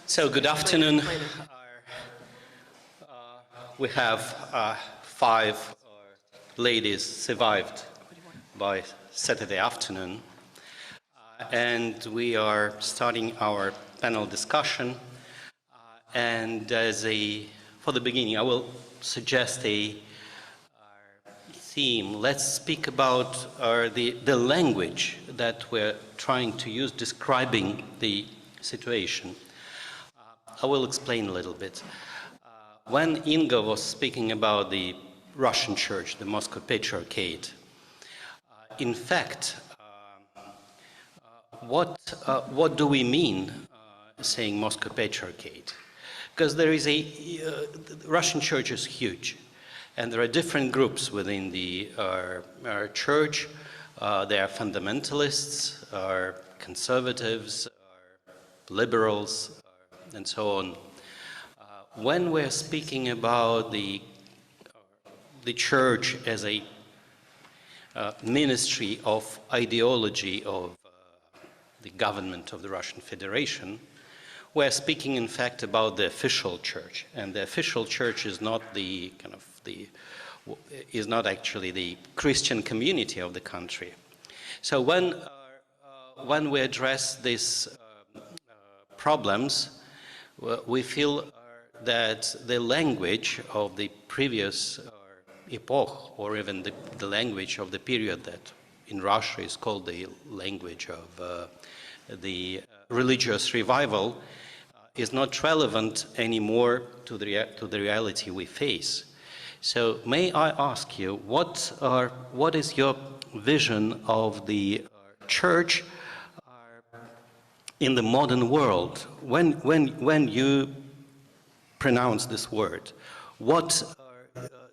So good afternoon. We have 5 ladies survived by Saturday afternoon, and we are starting our panel discussion. And for the beginning, I will suggest a theme. Let's speak about the language that we're trying to use describing the situation. I will explain a little bit. When Inga was speaking about the Russian Church, the Moscow Patriarchate, in fact, what do we mean saying Moscow Patriarchate? Because there is the Russian Church is huge, and there are different groups within the church. There are fundamentalists, conservatives, liberals, and so on. When we're speaking about the church as a ministry of ideology of the government of the Russian Federation, we're speaking in fact about the official church, and the official church is not actually the Christian community of the country. So when we address these problems, we feel that the language of the previous epoch, or even the language of the period that in Russia is called the language of the religious revival, is not relevant anymore to the reality we face. So may I ask you, what is your vision of the church in the modern world? When you pronounce this word, what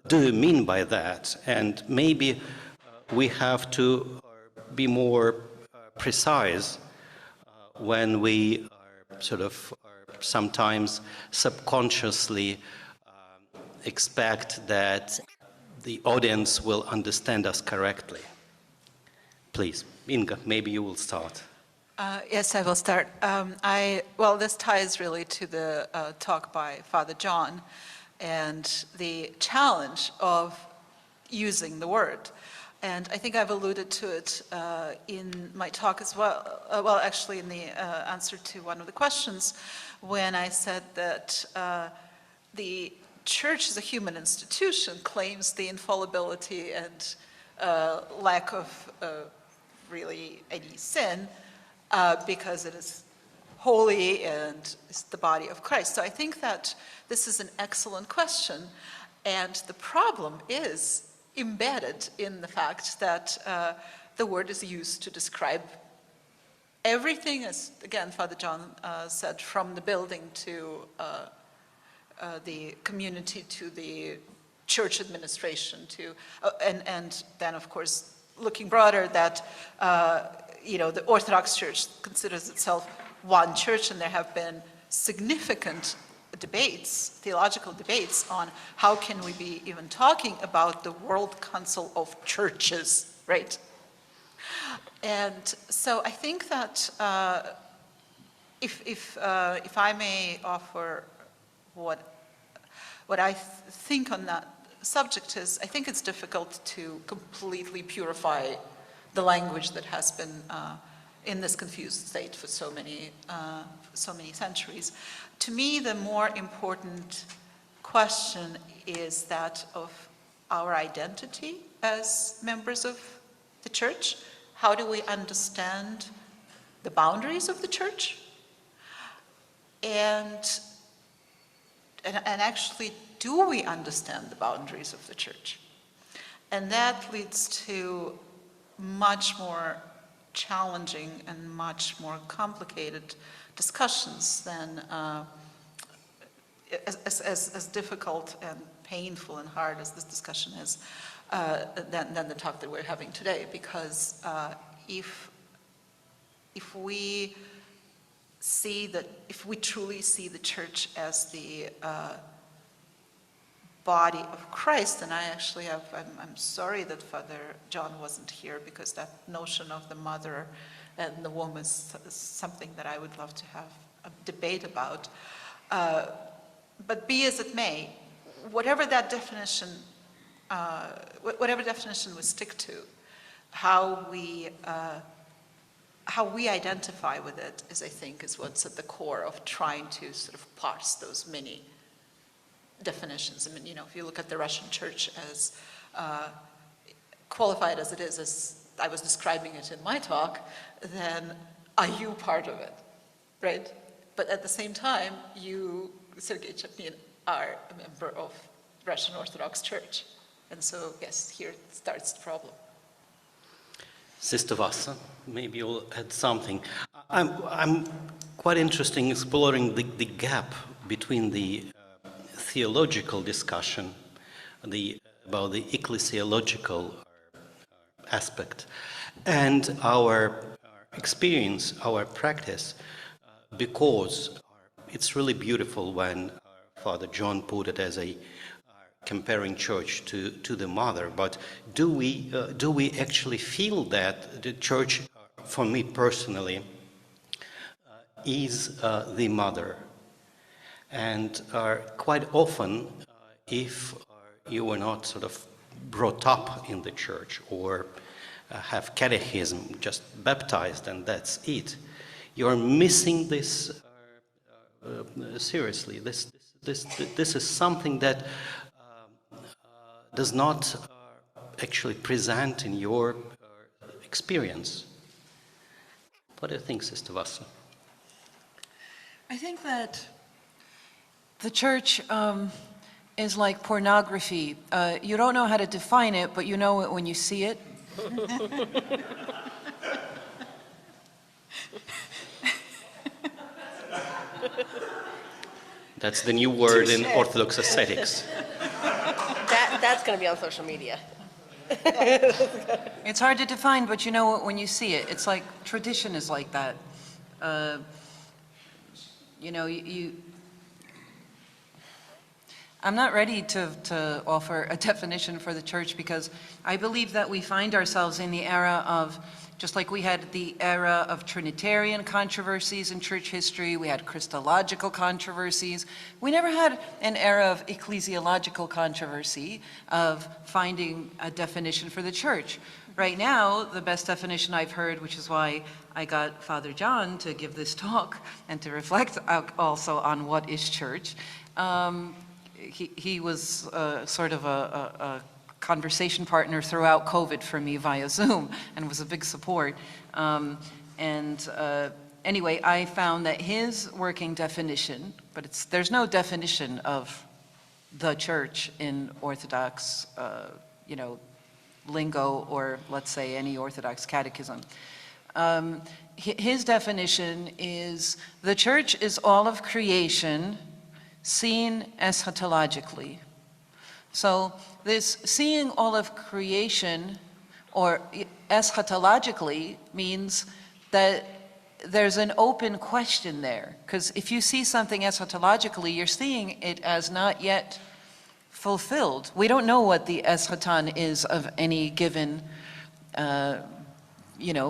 do you mean by that? And maybe we have to be more precise when we sometimes subconsciously expect that the audience will understand us correctly. Please, Inga, maybe you will start. Yes, I will start. Well, this ties really to the talk by Father John and the challenge of using the word. And I think I've alluded to it in my talk as well. Well, actually in the answer to one of the questions, when I said that the church as a human institution claims the infallibility and lack of really any sin, because it is holy and is the body of Christ. So I think that this is an excellent question, and the problem is embedded in the fact that the word is used to describe everything, as again Father John said, from the building to the community to the church administration to and then of course looking broader that the Orthodox Church considers itself one church, and there have been significant debates, theological debates, on how can we be even talking about the World Council of Churches, right? And so I think that if I may offer what I think on that subject is, I think it's difficult to completely purify the language that has been in this confused state for so many centuries. To me, the more important question is that of our identity as members of the church. How do we understand the boundaries of the church? And actually, do we understand the boundaries of the church? And that leads to much more challenging and much more complicated discussions than as difficult and painful and hard as this discussion is than the talk that we're having today. Because if we truly see the church as the body of Christ, and I'm sorry that Father John wasn't here, because that notion of the mother and the womb is something that I would love to have debate about. But be as it may, whatever that definition, whatever definition we stick to, how we identify with it is, I think, is what's at the core of trying to sort of parse those many definitions. I mean, if you look at the Russian church as qualified as it is, as I was describing it in my talk, then are you part of it, right? But at the same time, you, Sergei, Chapnin, are a member of Russian Orthodox Church. And so, yes, here starts the problem. Sister Vassa, maybe you'll add something. I'm quite interested in exploring the gap between the theological discussion about the ecclesiological aspect and our experience, our practice, because it's really beautiful when Father John put it as a comparing church to the mother. But do we actually feel that the church, for me personally, is the mother? And quite often, if you were not sort of brought up in the church or have catechism, just baptized and that's it, you're missing this seriously. This is something that does not actually present in your experience. What do you think, Sister Vassa? I think that the church is like pornography. You don't know how to define it, but you know it when you see it. That's the new word in Orthodox ascetics. That's going to be on social media. It's hard to define, but you know it when you see it. It's like tradition is like that. I'm not ready to offer a definition for the church because I believe that we find ourselves in the era of, just like we had the era of Trinitarian controversies in church history, we had Christological controversies. We never had an era of ecclesiological controversy of finding a definition for the church. Right now, the best definition I've heard, which is why I got Father John to give this talk and to reflect also on what is church. He was sort of a conversation partner throughout COVID for me via Zoom and was a big support. Anyway, I found that his working definition, but there's no definition of the church in Orthodox, lingo, or let's say any Orthodox catechism. His definition is the church is all of creation seen eschatologically. So this seeing all of creation or eschatologically means that there's an open question there. Because if you see something eschatologically, you're seeing it as not yet fulfilled. We don't know what the eschaton is of any given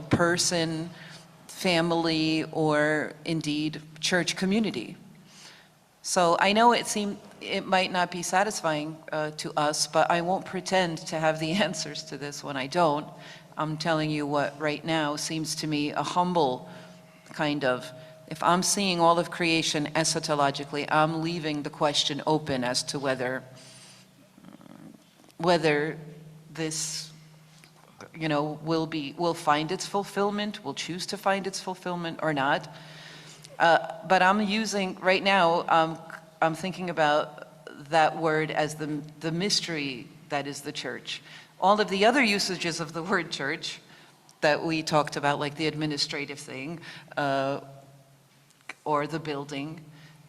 person, family, or indeed church community. So I know it might not be satisfying to us, but I won't pretend to have the answers to this when I don't. I'm telling you what right now seems to me a humble kind of, if I'm seeing all of creation eschatologically, I'm leaving the question open as to whether this will find its fulfillment, will choose to find its fulfillment or not. But I'm using, right now, I'm thinking about that word as the mystery that is the church. All of the other usages of the word church that we talked about, like the administrative thing, or the building,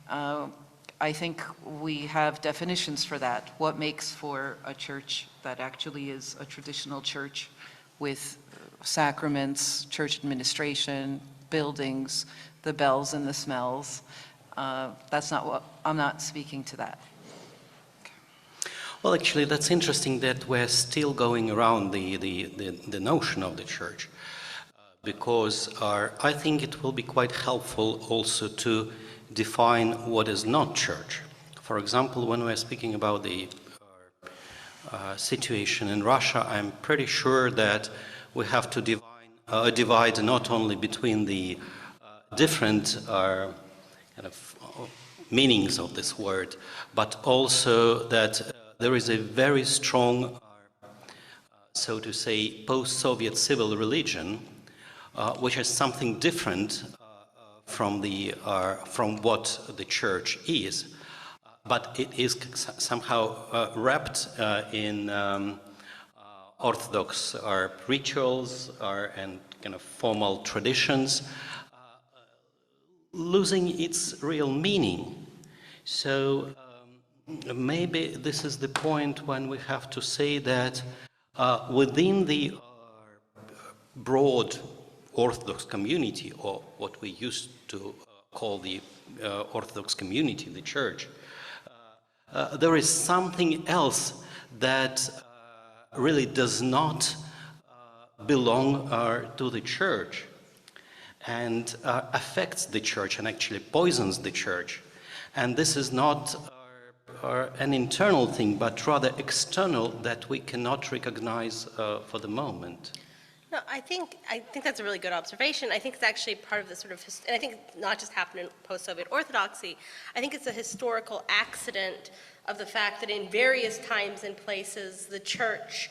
I think we have definitions for that. What makes for a church that actually is a traditional church with sacraments, church administration, buildings, the bells and the smells. That's not what, I'm not speaking to that. Well, actually, that's interesting that we're still going around the notion of the church, because I think it will be quite helpful also to define what is not church. For example, when we're speaking about the situation in Russia, I'm pretty sure that we have to divide not only between the different kind of meanings of this word, but also that there is a very strong, so to say, post-Soviet civil religion, which is something different from what the church is, but it is somehow wrapped in Orthodox rituals and kind of formal traditions, losing its real meaning. So maybe this is the point when we have to say that within the broad Orthodox community, or what we used to call the Orthodox community, the church, there is something else that really does not belong to the church and affects the church and actually poisons the church. And this is not an internal thing, but rather external that we cannot recognize for the moment. No, I think that's a really good observation. I think it's actually part of the sort of, and I think it's not just happened in post-Soviet Orthodoxy. I think it's a historical accident of the fact that in various times and places, the church,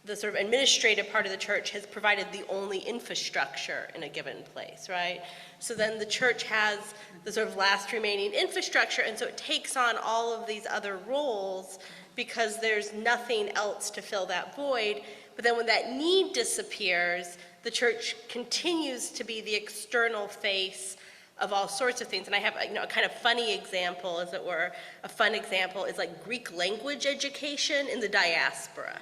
the sort of administrative part of the church, has provided the only infrastructure in a given place, right? So then the church has the sort of last remaining infrastructure, and so it takes on all of these other roles because there's nothing else to fill that void. But then when that need disappears, the church continues to be the external face of all sorts of things. And I have a kind of funny example, as it were. A fun example is like Greek language education in the diaspora.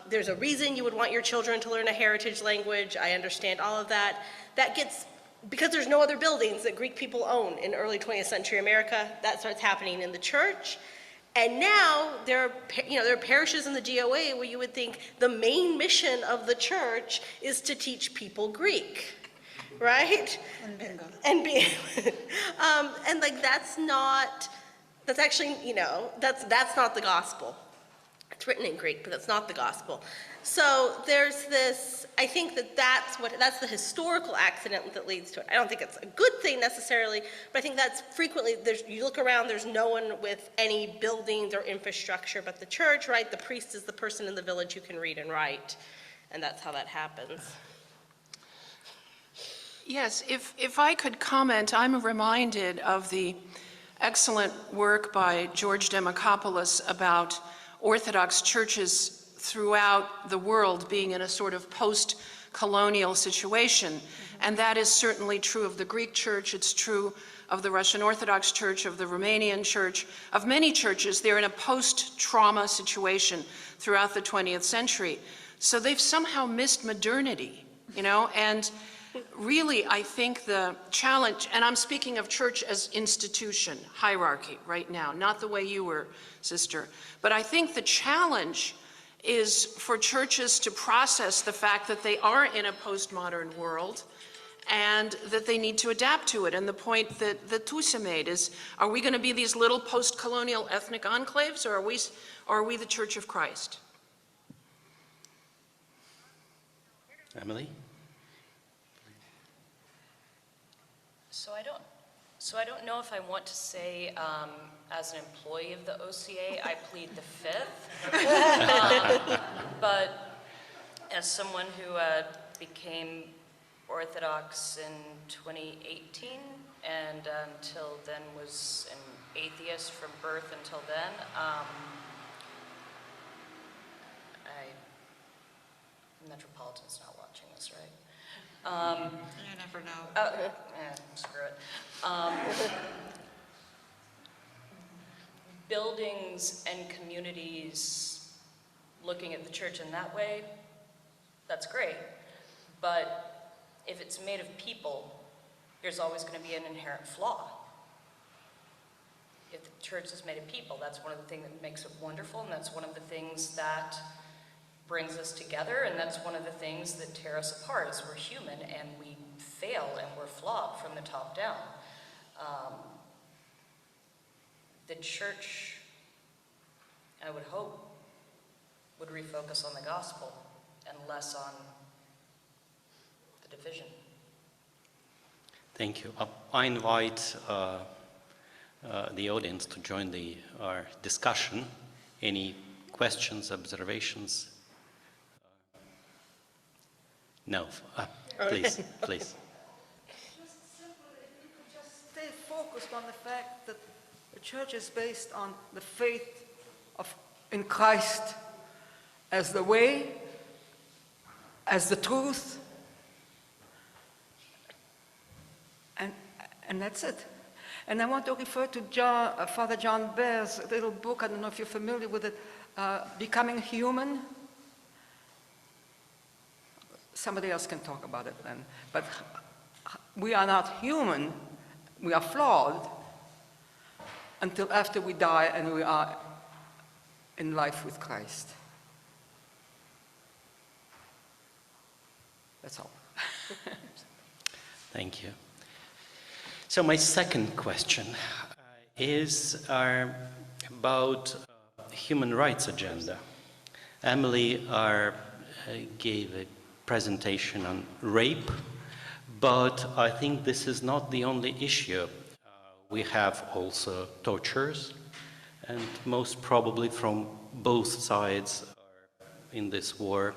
There's a reason you would want your children to learn a heritage language. I understand all of that. That gets, because there's no other buildings that Greek people own in early 20th century America, that starts happening in the church. And now there are parishes in the DOA where you would think the main mission of the church is to teach people Greek, right? And bingo. And like that's actually, that's not the gospel. It's written in Greek, but that's not the gospel. So there's this, I think that's the historical accident that leads to it. I don't think it's a good thing necessarily, but I think that's frequently, you look around, there's no one with any buildings or infrastructure but the church, right? The priest is the person in the village who can read and write, and that's how that happens. Yes, if I could comment, I'm reminded of the excellent work by George Demokopoulos about Orthodox churches throughout the world being in a sort of post-colonial situation. Mm-hmm. And that is certainly true of the Greek church, it's true of the Russian Orthodox Church, of the Romanian Church, of many churches. They're in a post-trauma situation throughout the 20th century. So they've somehow missed modernity, and really I think the challenge, and I'm speaking of church as institution, hierarchy right now, not the way you were, sister, but I think the challenge is for churches to process the fact that they are in a postmodern world and that they need to adapt to it. And the point that Tusa made is, are we going to be these little post-colonial ethnic enclaves, or are we the Church of Christ? Emily? So I don't know if I want to say, as an employee of the OCA, I plead the fifth. But as someone who became Orthodox in 2018, and until then was an atheist from birth until then, Metropolitan's not watching this, right? You never know. Screw it. Buildings and communities looking at the church in that way, that's great. But if it's made of people, there's always going to be an inherent flaw. If the church is made of people, that's one of the things that makes it wonderful, and that's one of the things that brings us together, and that's one of the things that tear us apart, is we're human and we fail and we're flawed from the top down. The church, I would hope, would refocus on the gospel and less on the division. Thank you. I invite the audience to join our discussion. Any questions, observations? No. Please, please. Just simply, if you could just stay focused on the fact that the church is based on the faith in Christ as the way, as the truth, and that's it. And I want to refer to Father John Bear's little book, I don't know if you're familiar with it, Becoming Human. Somebody else can talk about it then. But we are not human, we are flawed until after we die and we are in life with Christ. That's all. Thank you. So my second question is about human rights agenda. Emily gave a presentation on rape, but I think this is not the only issue. We have also tortures, and most probably from both sides in this war.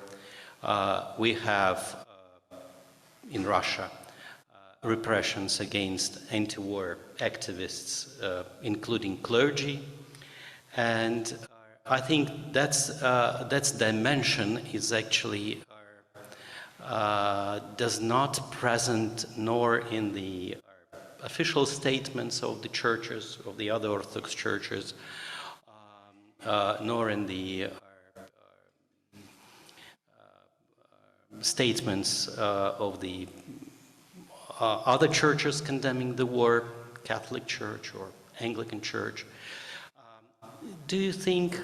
We have in Russia repressions against anti-war activists, including clergy, and I think that's dimension is actually does not present nor in the official statements of the churches, of the other Orthodox churches, nor in the statements of the other churches condemning the war, Catholic Church or Anglican Church. Do you think,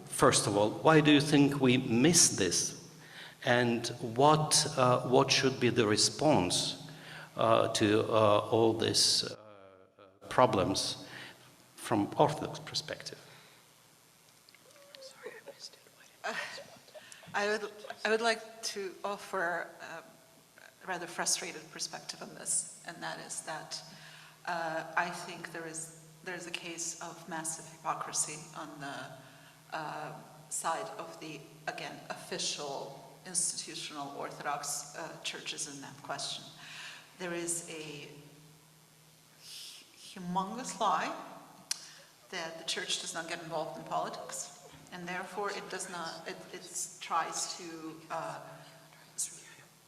first of all, why do you think we miss this? And what should be the response to all these problems from Orthodox perspective? Sorry, I missed it. I would like to offer a rather frustrated perspective on this, and that is that I think there's a case of massive hypocrisy on the side of the, again, official institutional Orthodox churches in that question. There is a humongous lie that the church does not get involved in politics, and therefore it does not, it tries to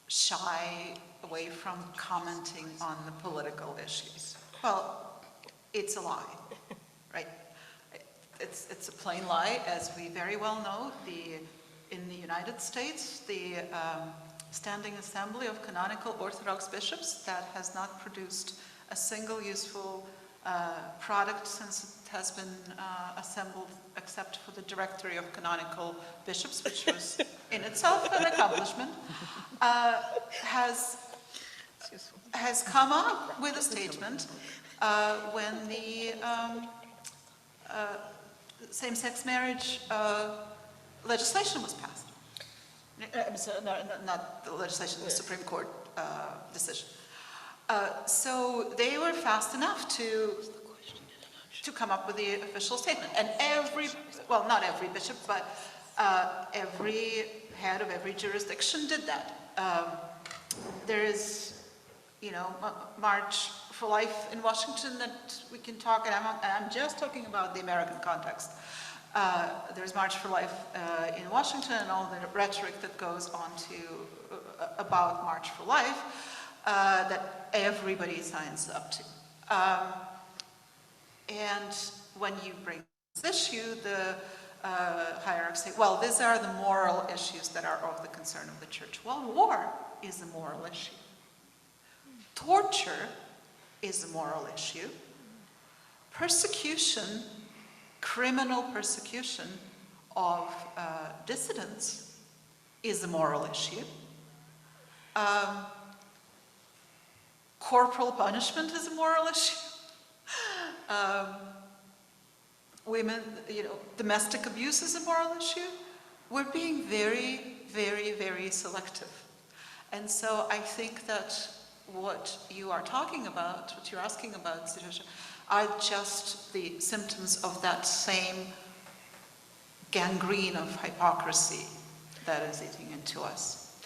shy away from commenting on the political issues. Well, it's a lie, right? It's a plain lie, as we very well know. In the United States, the Standing Assembly of Canonical Orthodox Bishops, that has not produced a single useful product since it has been assembled, except for the Directory of Canonical Bishops, which was in itself an accomplishment, has come up with a statement when the same-sex marriage legislation was passed. Not the legislation, the Supreme Court decision. So they were fast enough to come up with the official statement. And well, not every bishop, but every head of every jurisdiction did that. There is, March for Life in Washington that we can talk, and I'm just talking about the American context. There's March for Life in Washington and all the rhetoric that goes on about March for Life that everybody signs up to. And when you bring this issue, the hierarchs say, well, these are the moral issues that are of the concern of the church. Well, war is a moral issue. Torture is a moral issue. Persecution, criminal persecution of dissidents is a moral issue. Corporal punishment is a moral issue. Women, domestic abuse is a moral issue. We're being very, very, very selective. And so I think that what you are talking about, what you're asking about, Sergei, are just the symptoms of that same gangrene of hypocrisy that is eating into us.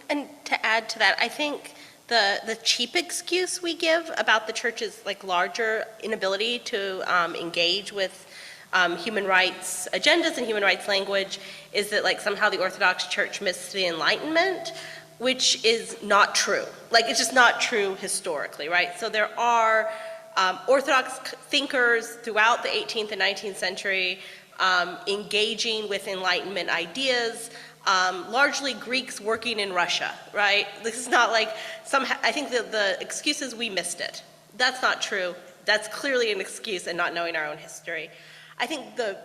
And to add to that, I think the cheap excuse we give about the church's larger inability to engage with human rights agendas and human rights language is that somehow the Orthodox Church missed the Enlightenment, which is not true. It's just not true historically, right? So there are Orthodox thinkers throughout the 18th and 19th century engaging with Enlightenment ideas, largely Greeks working in Russia, right? This is not I think the excuse is we missed it. That's not true. That's clearly an excuse and not knowing our own history. I think the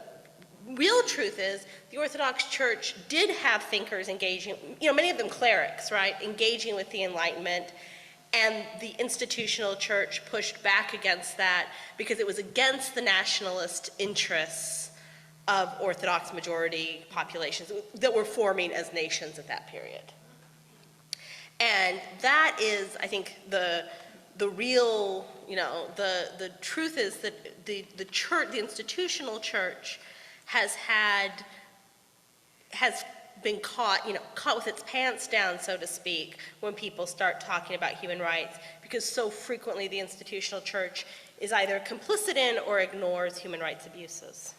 real truth is the Orthodox Church did have thinkers engaging, many of them clerics, right, engaging with the Enlightenment, and the institutional church pushed back against that because it was against the nationalist interests of Orthodox majority populations that were forming as nations at that period. And that is, I think, the real, the truth is that the church, the institutional church, has been caught with its pants down, so to speak, when people start talking about human rights, because so frequently the institutional church is either complicit in or ignores human rights abuses.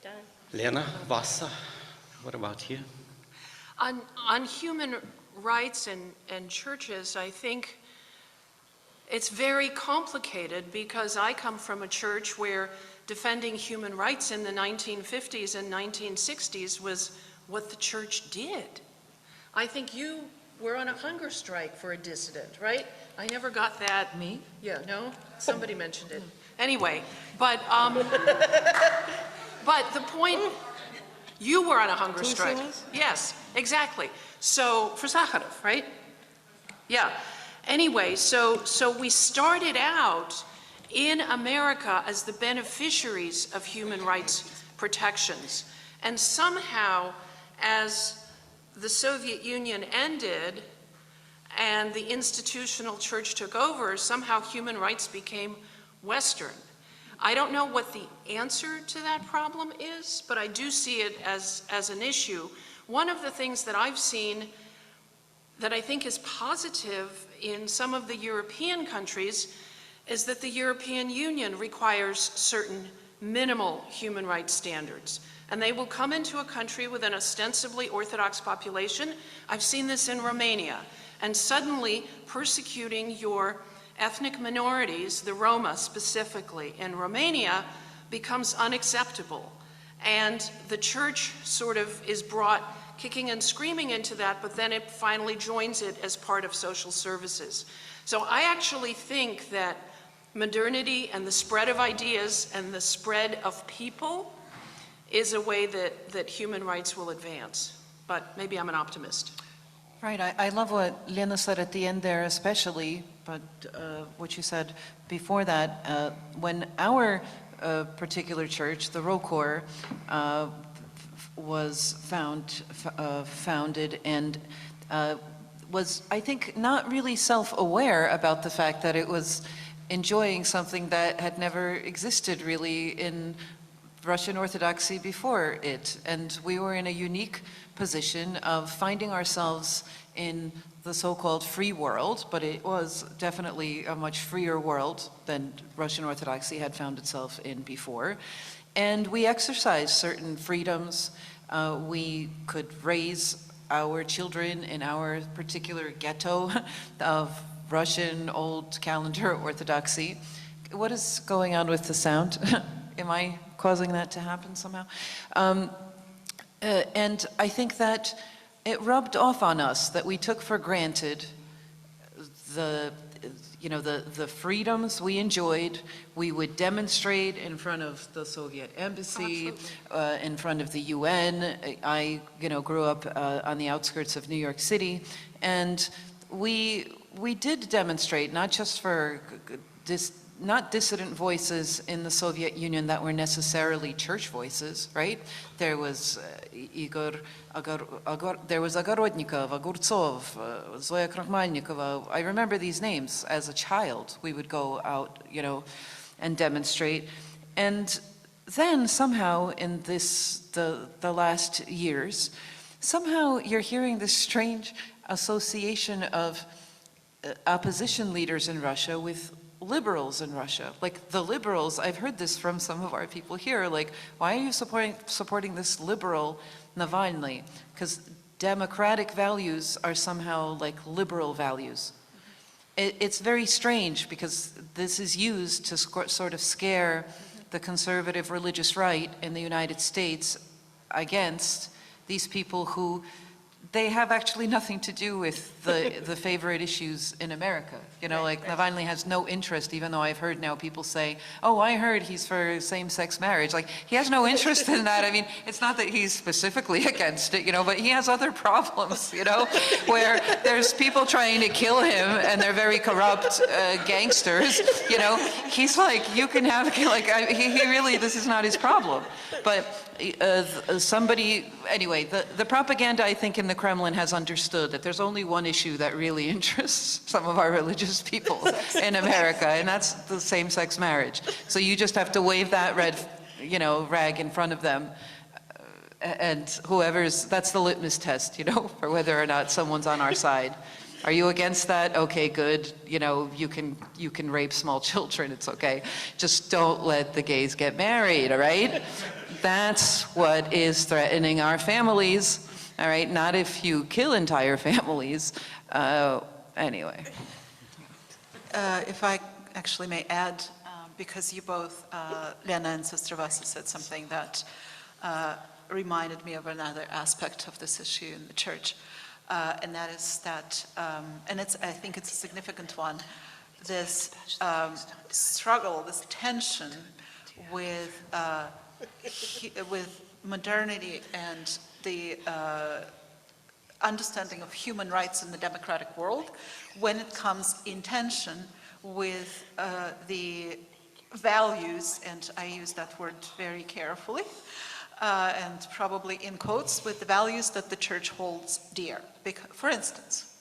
Done. Lena, Vassa, what about you? On human rights and churches, I think it's very complicated because I come from a church where defending human rights in the 1950s and 1960s was what the church did. I think you were on a hunger strike for a dissident, right? I never got that. Me? Yeah, no? Somebody mentioned it. Anyway, but the point, you were on a hunger strike. Yes, exactly. So, for Sakharov, right? Yeah. Anyway, so we started out in America as the beneficiaries of human rights protections. And somehow, as the Soviet Union ended and the institutional church took over, somehow human rights became Western. I don't know what the answer to that problem is, but I do see it as an issue. One of the things that I've seen that I think is positive in some of the European countries is that the European Union requires certain minimal human rights standards. And they will come into a country with an ostensibly Orthodox population. I've seen this in Romania. And suddenly persecuting your ethnic minorities, the Roma specifically, in Romania becomes unacceptable. And the church sort of is brought kicking and screaming into that, but then it finally joins it as part of social services. So I actually think that modernity and the spread of ideas and the spread of people is a way that human rights will advance. But maybe I'm an optimist. Right, I love what Lena said at the end there especially, but what you said before that, when our particular church, the Rokor, was founded and was, I think, not really self-aware about the fact that it was enjoying something that had never existed really in Russian Orthodoxy before it. And we were in a unique position of finding ourselves in the so-called free world, but it was definitely a much freer world than Russian Orthodoxy had found itself in before. And we exercised certain freedoms. We could raise our children in our particular ghetto of Russian old calendar Orthodoxy. What is going on with the sound? Am I causing that to happen somehow? And I think that it rubbed off on us that we took for granted the, the freedoms we enjoyed. We would demonstrate in front of the Soviet embassy, in front of the UN. I, grew up on the outskirts of New York City, and we did demonstrate, not just for not dissident voices in the Soviet Union that were necessarily church voices, right? There was there was Ogorodnikov, Огурцов, Zoya Krakhmalnikova. I remember these names as a child. We would go out, and demonstrate. And then somehow in the last years, somehow you're hearing this strange association of opposition leaders in Russia with liberals in Russia. Like the liberals, I've heard this from some of our people here, like, why are you supporting this liberal Navalny? Because democratic values are somehow like liberal values. It's very strange because this is used to sort of scare the conservative religious right in the United States against these people who they have actually nothing to do with the favorite issues in America. Navalny has no interest, even though I've heard now people say, oh, I heard he's for same-sex marriage. Like, he has no interest in that. I mean, it's not that he's specifically against it, but he has other problems, where there's people trying to kill him and they're very corrupt gangsters, He's like, you can have, he really, this is not his problem. But anyway, the propaganda, I think, in the Kremlin has understood that there's only one issue that really interests some of our religious people in America, and that's the same-sex marriage. So you just have to wave that red, rag in front of them, and that's the litmus test, for whether or not someone's on our side. Are you against that? Okay, good. You can rape small children, it's okay. Just don't let the gays get married, all right? That's what is threatening our families, all right? Not if you kill entire families. Anyway. If I actually may add, because you both, Lena and Sister Vassa, said something that reminded me of another aspect of this issue in the church, and that is that, and I think it's a significant one, this struggle, this tension with modernity and the understanding of human rights in the democratic world, when it comes in tension with the values, and I use that word very carefully, and probably in quotes, with the values that the church holds dear. For instance,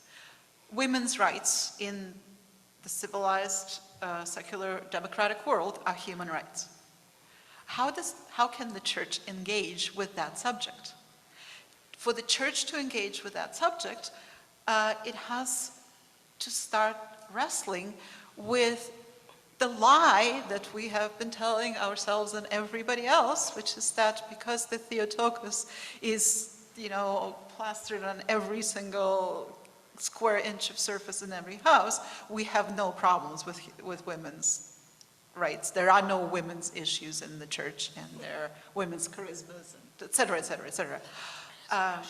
women's rights in the civilized, secular, democratic world are human rights. How can the church engage with that subject? For the church to engage with that subject, it has to start wrestling with the lie that we have been telling ourselves and everybody else, which is that because the Theotokos is, plastered on every single square inch of surface in every house, we have no problems with women's rights. There are no women's issues in the church, and there are women's charismas, et cetera, et cetera, et cetera. And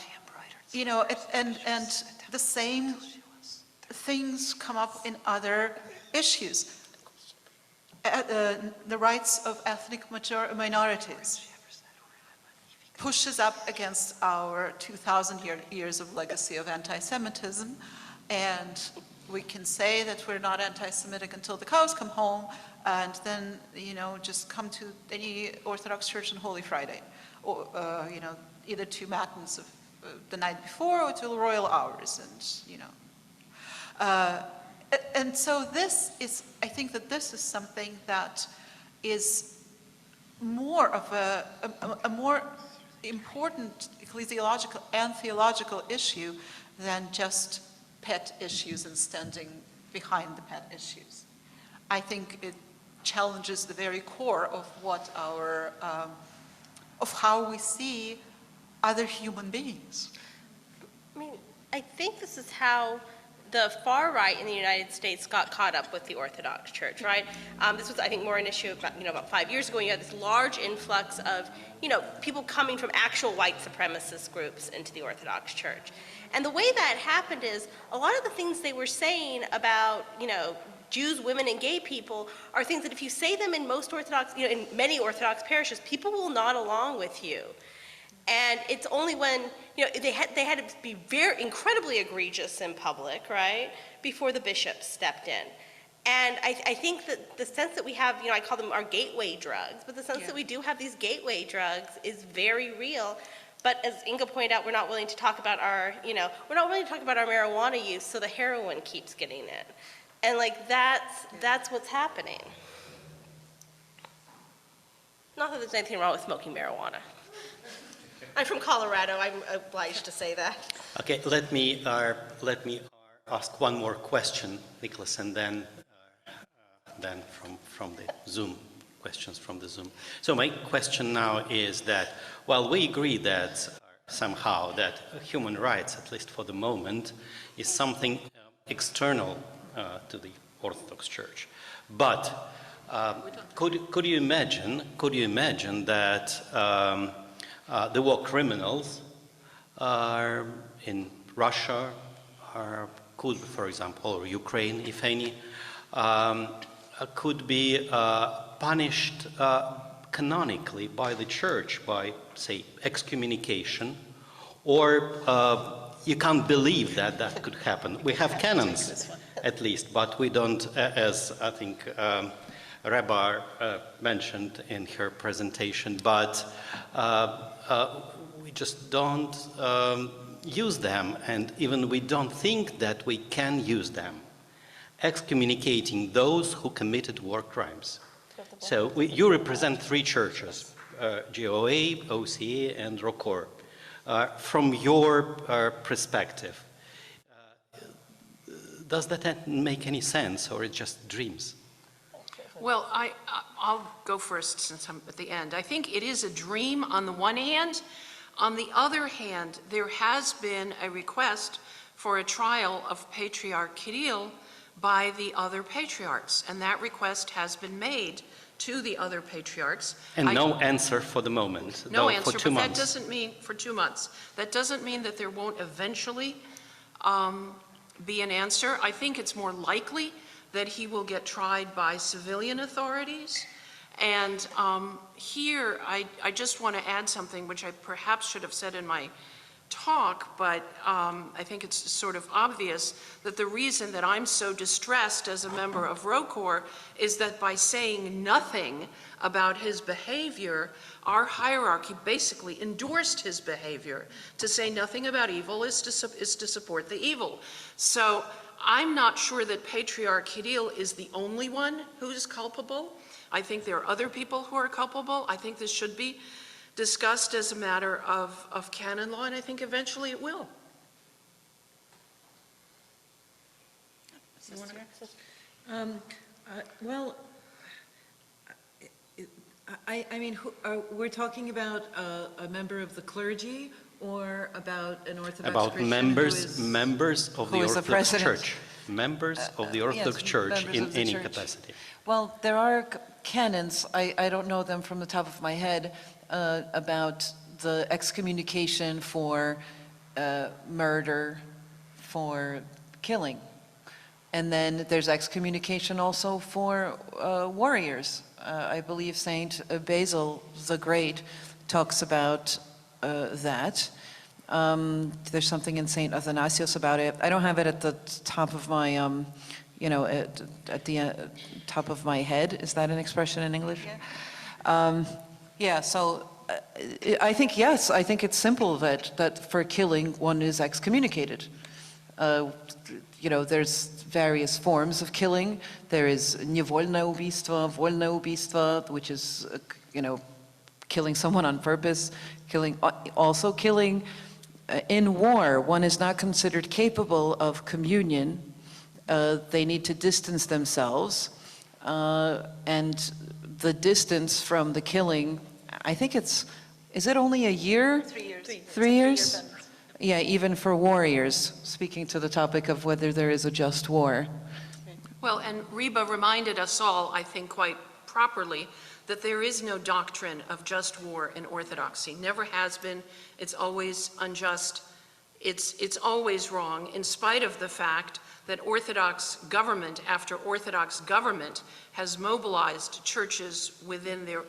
the same things come up in other issues. The rights of ethnic minorities pushes up against our 2,000 years of legacy of anti-Semitism, and we can say that we're not anti-Semitic until the cows come home, and then, just come to any Orthodox church on Holy Friday, or, either to matins of the night before or to the royal hours, and so I think that this is something that is more of a more important ecclesiological and theological issue than just pet issues and standing behind the pet issues. I think it challenges the very core of what of how we see other human beings. I mean, I think this is how the far right in the United States got caught up with the Orthodox Church, right? This was, I think, more an issue about 5 years ago when you had this large influx of, people coming from actual white supremacist groups into the Orthodox Church. And the way that happened is a lot of the things they were saying about, Jews, women, and gay people are things that if you say them in most Orthodox, in many Orthodox parishes, people will nod along with you. And it's only when, they had to be very incredibly egregious in public, right, before the bishops stepped in. And I think that the sense that we have, I call them our gateway drugs, but the sense that we do have these gateway drugs is very real. But as Inga pointed out, we're not willing to talk about our, we're not willing to talk about our marijuana use, so the heroin keeps getting in. And that's what's happening. Not that there's anything wrong with smoking marijuana. I'm from Colorado, I'm obliged to say that. Okay, let me ask one more question, Nicholas, and then from the Zoom, questions from the Zoom. So my question now is that, while we agree that somehow that human rights, at least for the moment, is something external to the Orthodox Church, but could you imagine that the war criminals in Russia could, for example, or Ukraine, if any, could be punished canonically by the Church by, say, excommunication, or you can't believe that that could happen. We have canons, at least, but we don't, as I think Rabbi mentioned in her presentation, but we just don't use them, and even we don't think that we can use them, excommunicating those who committed war crimes. So you represent three churches, GOA, OCA, and ROCOR. From your perspective, does that make any sense, or it's just dreams? Well, I'll go first since I'm at the end. I think it is a dream on the one hand. On the other hand, there has been a request for a trial of Patriarch Kirill by the other patriarchs, and that request has been made to the other patriarchs. And no answer for the moment, no though, answer, for 2 months. That doesn't mean for 2 months. That doesn't mean that there won't eventually be an answer. I think it's more likely that he will get tried by civilian authorities. And here, I just want to add something which I perhaps should have said in my talk, but I think it's sort of obvious that the reason that I'm so distressed as a member of ROCOR is that by saying nothing about his behavior, our hierarchy basically endorsed his behavior. To say nothing about evil is to support the evil. So I'm not sure that Patriarch Kirill is the only one who is culpable. I think there are other people who are culpable. I think this should be discussed as a matter of canon law, and I think eventually it will. Well, I mean, we're talking about a member of the clergy or about an Orthodox About Christian members of the Orthodox Church. Members of the Orthodox Church in any capacity. Well, there are canons, I don't know them from the top of my head, about the excommunication for murder, for killing. And then there's excommunication also for warriors. I believe Saint Basil the Great talks about that. There's something in Saint Athanasius about it. I don't have it at the top of my, at the top of my head. Is that an expression in English? Yeah. Yeah, so I think, yes, I think it's simple that for killing one is excommunicated. There's various forms of killing. There is niewolne ubийstwo, wolne ubийstwo, which is, killing someone on purpose, also killing in war. One is not considered capable of communion. They need to distance themselves. And the distance from the killing, I think is it only a year? 3 years. 3 years? Yeah, even for warriors, speaking to the topic of whether there is a just war. Well, and Reba reminded us all, I think quite properly, that there is no doctrine of just war in Orthodoxy. Never has been. It's always unjust. It's always wrong, in spite of the fact that Orthodox government after Orthodox government has mobilized churches within their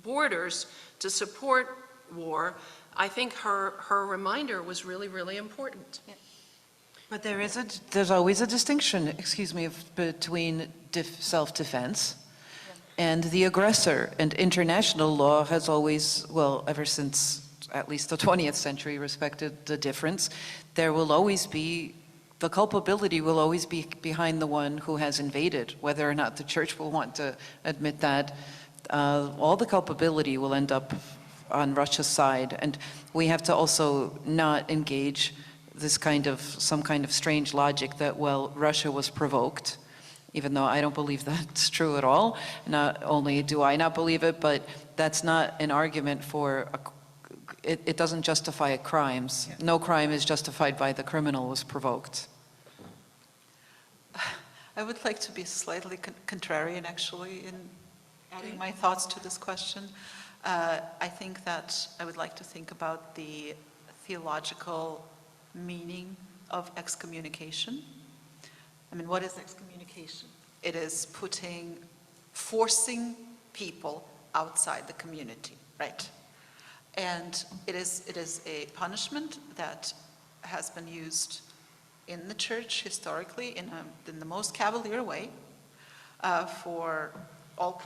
borders to support war. I think her reminder was really, really important. But there's always a distinction, excuse me, between self-defense and the aggressor. And international law has always, well, ever since at least the 20th century, respected the difference. There will always be, the culpability will always be behind the one who has invaded, whether or not the church will want to admit that. All the culpability will end up on Russia's side. And we have to also not engage this kind of, some kind of strange logic that, well, Russia was provoked, even though I don't believe that's true at all. Not only do I not believe it, but that's not an argument for, it doesn't justify crimes. Yeah. No crime is justified by the criminal was provoked. I would like to be slightly contrarian, actually, in adding my thoughts to this question. I think that I would like to think about the theological meaning of excommunication. I mean, what is excommunication? It is forcing people outside the community, right? And it is a punishment that has been used in the church historically in the most cavalier way for all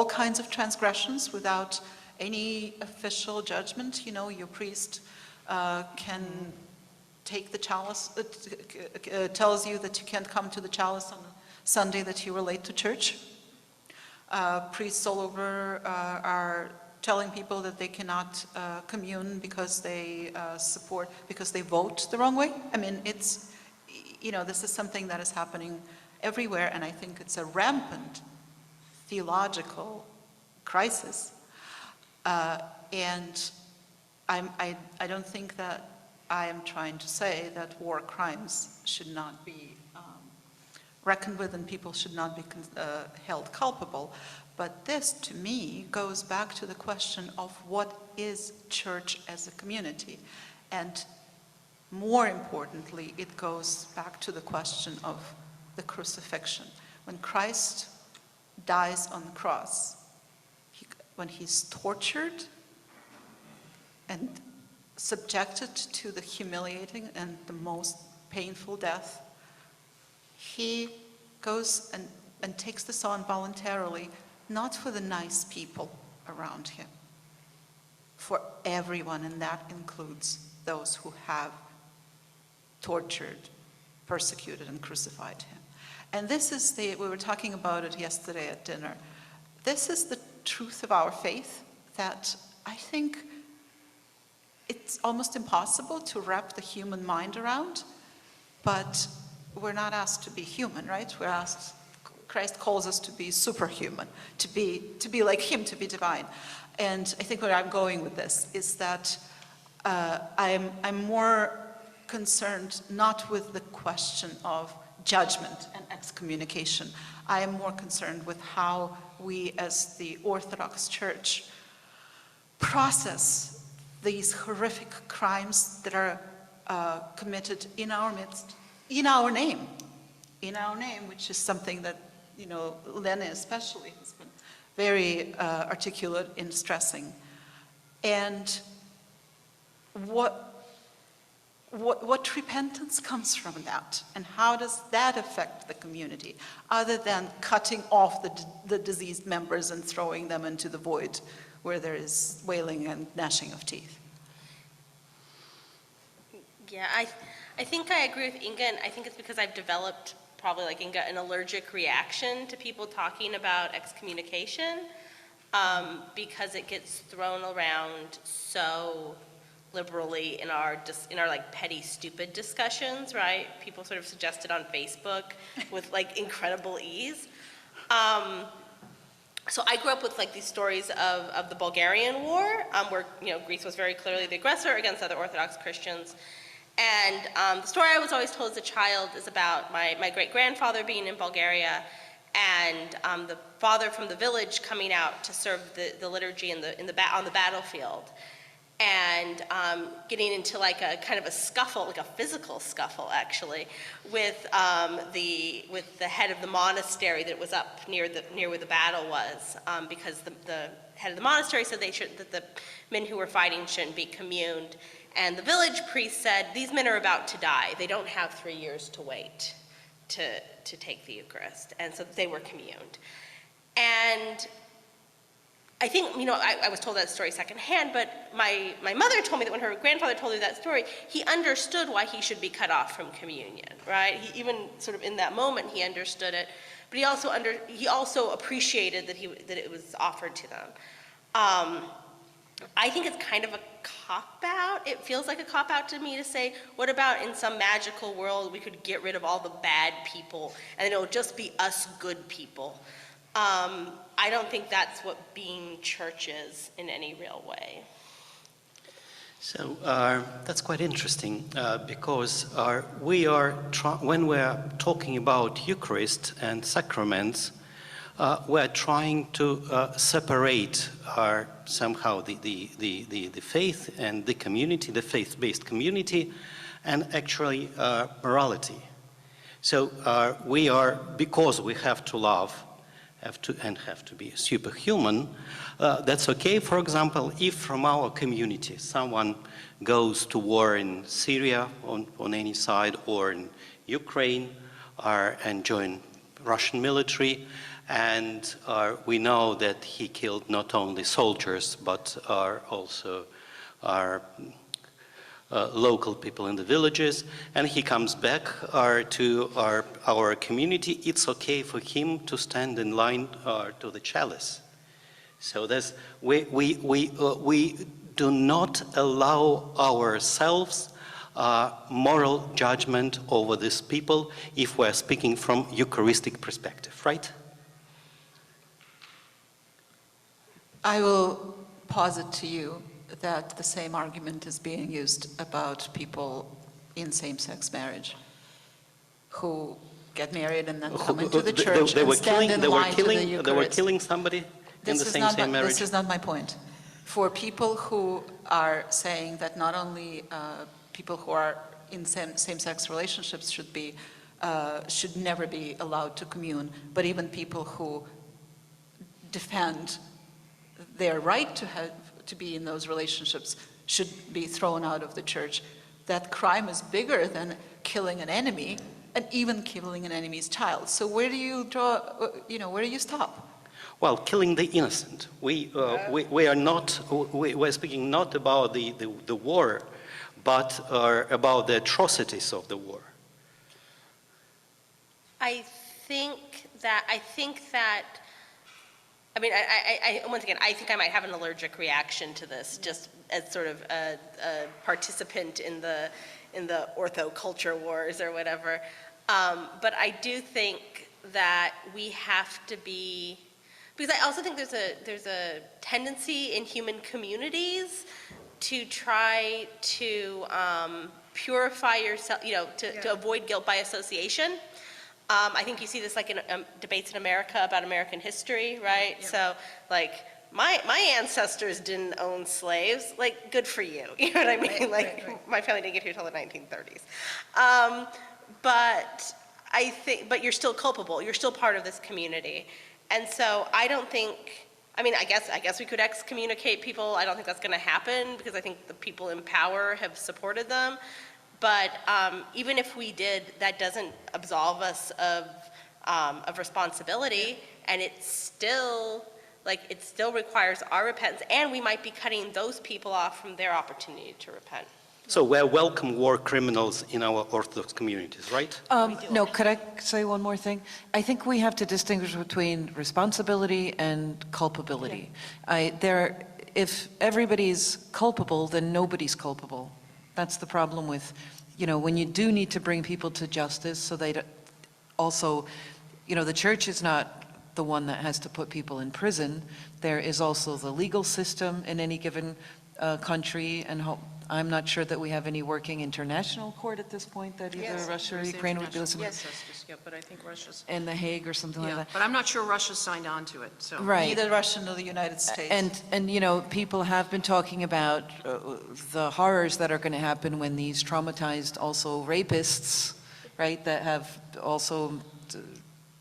kinds of transgressions without any official judgment. You know, your priest can take the chalice, tells you that you can't come to the chalice on Sunday that you were late to church. Priests all over are telling people that they cannot commune because they because they vote the wrong way. I mean, it's, you know, this is something that is happening everywhere, and I think it's a rampant theological crisis. And I don't think that I am trying to say that war crimes should not be reckoned with and people should not be held culpable. But this, to me, goes back to the question of what is church as a community. And more importantly, it goes back to the question of the crucifixion. When Christ dies on the cross, when he's tortured and subjected to the humiliating and the most painful death, he goes and takes this on voluntarily, not for the nice people around him, for everyone, and that includes those who have tortured, persecuted, and crucified him. And this is we were talking about it yesterday at dinner. This is the truth of our faith that I think it's almost impossible to wrap the human mind around, but we're not asked to be human, right? We're asked, Christ calls us to be superhuman, to be like him, to be divine. And I think where I'm going with this is that I'm more concerned not with the question of judgment and excommunication. I am more concerned with how we as the Orthodox Church process these horrific crimes that are committed in our midst, in our name, which is something that, you know, Lena especially has been very articulate in stressing. And what repentance comes from that, and how does that affect the community, other than cutting off the diseased members and throwing them into the void where there is wailing and gnashing of teeth? Yeah, I think I agree with Inga, and I think it's because I've developed, probably like Inga, an allergic reaction to people talking about excommunication, because it gets thrown around so liberally in our like petty, stupid discussions, right? People sort of suggest it on Facebook with like incredible ease. So I grew up with like these stories of the Bulgarian War, where Greece was very clearly the aggressor against other Orthodox Christians. And the story I was always told as a child is about my great-grandfather being in Bulgaria, and the father from the village coming out to serve the liturgy on the battlefield, and getting into like a kind of a scuffle, like a physical scuffle actually, with the head of the monastery that was up near where the battle was, because the head of the monastery said that the men who were fighting shouldn't be communed, and the village priest said, "These men are about to die. They don't have 3 years to wait to take the Eucharist," and so they were communed. And I think, I was told that story secondhand, but my mother told me that when her grandfather told her that story, he understood why he should be cut off from communion, right? He even sort of in that moment, he understood it, but he also appreciated that it was offered to them. I think it's kind of a cop-out. It feels like a cop-out to me to say, what about in some magical world we could get rid of all the bad people and it'll just be us good people? I don't think that's what being church is in any real way. So that's quite interesting because when we're talking about Eucharist and sacraments, we're trying to separate somehow the faith and the community, the faith-based community, and actually morality. So because we have to love, have to be superhuman, that's okay. For example, if from our community someone goes to war in Syria on any side, or in Ukraine, and join Russian military, and we know that he killed not only soldiers but also local people in the villages, and he comes back to our community, it's okay for him to stand in line to the chalice. So we do not allow ourselves moral judgment over these people if we're speaking from Eucharistic perspective, right? I will posit to you that the same argument is being used about people in same-sex marriage who get married and then come into the church and stand in line to the Eucharist. They were killing somebody in the same marriage? This is not my point. For people who are saying that not only people who are in same-sex relationships should never be allowed to commune, but even people who defend their right to be in those relationships should be thrown out of the church. That crime is bigger than killing an enemy and even killing an enemy's child. So where do you draw, where do you stop? Well, killing the innocent. We're speaking not about the war, but about the atrocities of the war. I think that once again, I think I might have an allergic reaction to this, just as sort of a participant in the ortho culture wars or whatever. But I do think that we have to be, because I also think there's a tendency in human communities to try to purify yourself, to avoid guilt by association. I think you see this like in debates in America about American history, right? Yeah. So like my ancestors didn't own slaves, like good for you. You know what I mean? Right. My family didn't get here till the 1930s. But you're still culpable. You're still part of this community. And so I don't think, I guess we could excommunicate people. I don't think that's going to happen because I think the people in power have supported them. But even if we did, that doesn't absolve us of responsibility, and it still requires our repentance, and we might be cutting those people off from their opportunity to repent. So we welcome war criminals in our Orthodox communities, right? No, could I say one more thing? I think we have to distinguish between responsibility and culpability. If everybody's culpable, then nobody's culpable. That's the problem with, when you do need to bring people to justice, so they also, the church is not the one that has to put people in prison. There is also the legal system in any given country, and I'm not sure that we have any working international court at this point that either Russia or Ukraine would be listening. Yes, yeah, but I think Russia's, In The Hague or something like yeah, that. but I'm not sure Russia's signed on to it, so. Right. Neither Russia nor the United States. And you know, people have been talking about the horrors that are going to happen when these traumatized also rapists, right, that have also,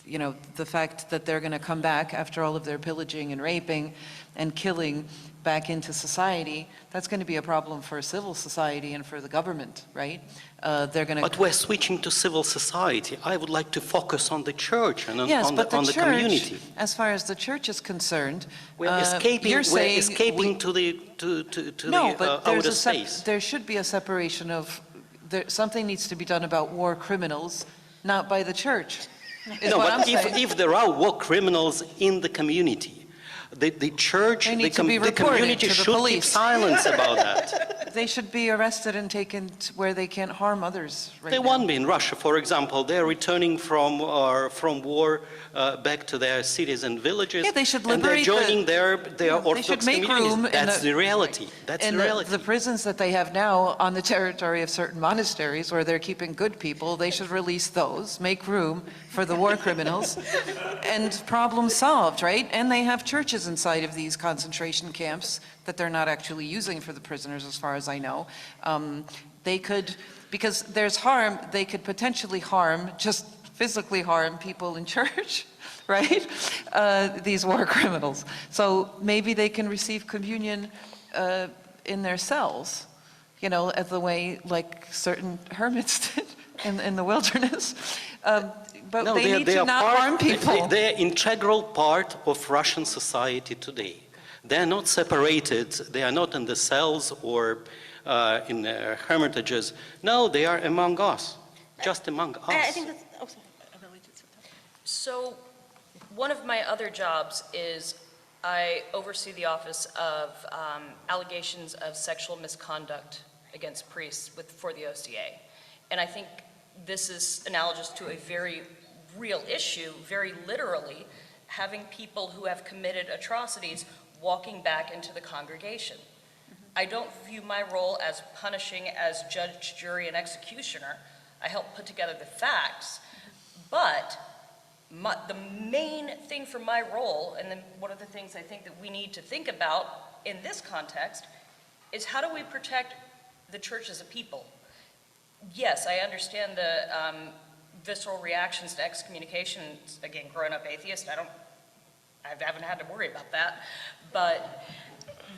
you know, the fact that they're going to come back after all of their pillaging and raping and killing back into society, that's going to be a problem for civil society and for the government, right? They're going to. But we're switching to civil society. I would like to focus on the church and on, Yes, on but the church, community. as far as the church is concerned, We're escaping. you're We're saying escaping to the no, the but outer space. there should be a separation of, something needs to be done about war criminals, not by the church, is No, what but I'm saying. if there are war criminals in the community, the church, They the, need to be the reported community to the should keep police. silence about that. They should be arrested and taken to where they can't harm others right They now. won't be in Russia, for example. They're returning from war back to their cities and villages. Yeah, they should and they're liberate joining their they Orthodox should make communities. room in That's the- the reality. That's And the reality. the prisons that they have now on the territory of certain monasteries where they're keeping good people, they should release those, make room for the war criminals, and problem solved, right? And they have churches inside of these concentration camps that they're not actually using for the prisoners, as far as I know. They could, because there's harm, they could potentially harm, just physically harm people in church, right? These war criminals. So maybe they can receive communion in their cells, you know, as the way like certain hermits did in the wilderness. But No, they need to not harm people. They're integral part of Russian society today. They're not separated. They are not in the cells or in hermitages. No, they are among us, just among us. I think that's, oh, sorry. So, one of my other jobs is I oversee the office of allegations of sexual misconduct against priests for the OCA. And I think this is analogous to a very real issue, very literally, having people who have committed atrocities walking back into the congregation. I don't view my role as punishing as judge, jury, and executioner. I help put together the facts, but the main thing for my role, and then one of the things I think that we need to think about in this context, is how do we protect the church as a people? Yes, I understand the visceral reactions to excommunication. Again, growing up atheist, I haven't had to worry about that, but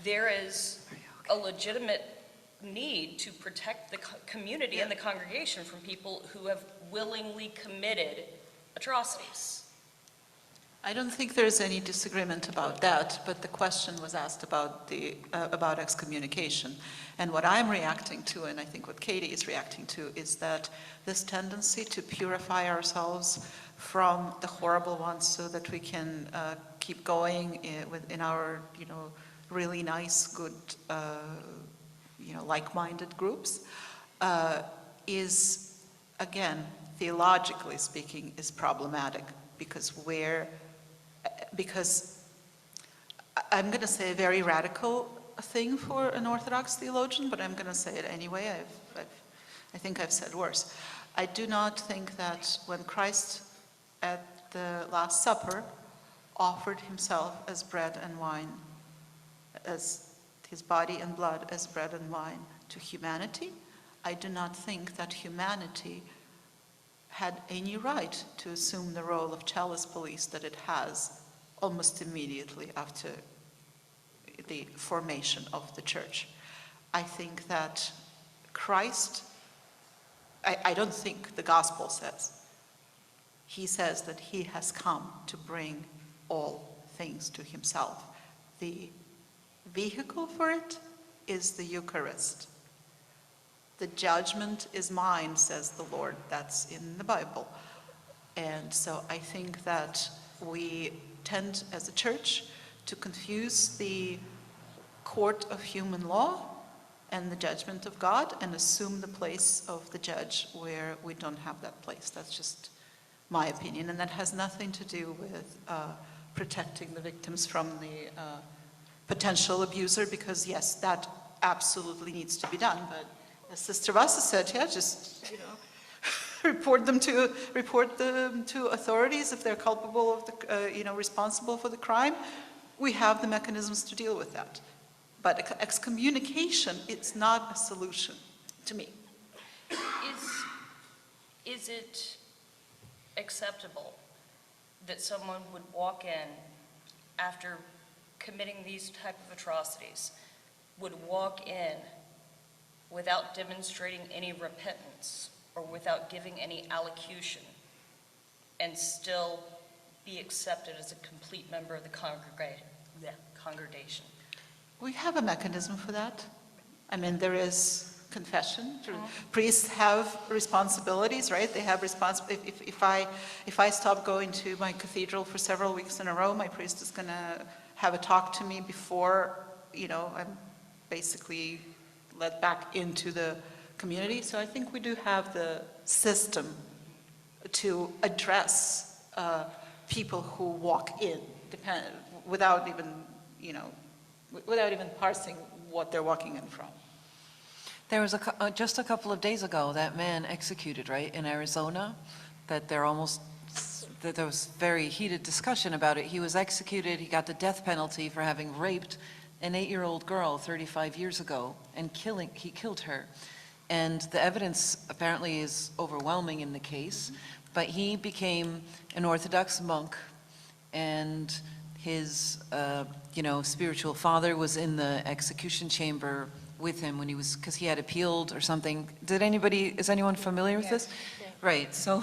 there is a legitimate need to protect the community and the congregation from people who have willingly committed atrocities. I don't think there's any disagreement about that, but the question was asked about about excommunication. And what I'm reacting to, and I think what Katie is reacting to, is that this tendency to purify ourselves from the horrible ones so that we can keep going in our, really nice, good, like-minded groups, is, again, theologically speaking, is problematic because I'm going to say a very radical thing for an Orthodox theologian, but I'm going to say it anyway. I think I've said worse. I do not think that when Christ at the Last Supper offered himself as bread and wine, as his body and blood as bread and wine to humanity, I do not think that humanity had any right to assume the role of chalice police that it has almost immediately after the formation of the church. I think that Christ, I don't think the gospel says, he says that he has come to bring all things to himself. The vehicle for it is the Eucharist. The judgment is mine, says the Lord. That's in the Bible. And so I think that we tend as a church to confuse the court of human law and the judgment of God and assume the place of the judge where we don't have that place. That's just my opinion, and that has nothing to do with protecting the victims from the potential abuser, because yes, that absolutely needs to be done. But as Sister Vassa said, yeah, just, report them to authorities if they're culpable of the, responsible for the crime. We have the mechanisms to deal with that. But excommunication, it's not a solution to me. Is it acceptable that someone would walk in after committing these type of atrocities, would walk in without demonstrating any repentance or without giving any allocution and still be accepted as a complete member of the congregation? We have a mechanism for that. I mean, there is confession. Priests have responsibilities, right? They have if I stop going to my cathedral for several weeks in a row, my priest is going to have a talk to me before, I'm basically let back into the community. So I think we do have the system to address people who walk in, without even parsing what they're walking in from. There was just a couple of days ago, that man executed, right, in Arizona, that there was very heated discussion about it. He was executed, he got the death penalty for having raped an 8-year-old girl 35 years ago, and he killed her. And the evidence apparently is overwhelming in the case, but he became an Orthodox monk, and his, spiritual father was in the execution chamber with him when because he had appealed or something. Is anyone familiar with this? Yeah. Right, so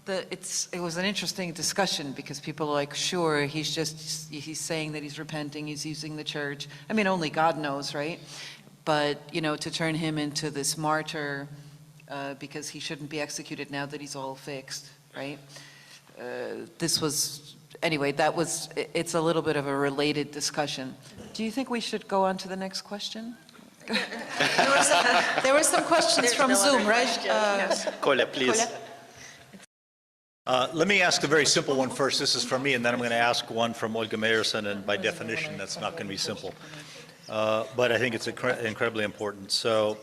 it was an interesting discussion, because people are like, sure, he's saying that he's repenting, he's using the church. I mean, only God knows, right? But, to turn him into this martyr because he shouldn't be executed now that he's all fixed, right? It's a little bit of a related discussion. Do you think we should go on to the next question? There were some questions from Zoom, right? Koля, please. Let me ask a very simple one first. This is from me, and then I'm going to ask one from Olga Meyerson, and by definition, that's not going to be simple. But I think it's incredibly important. So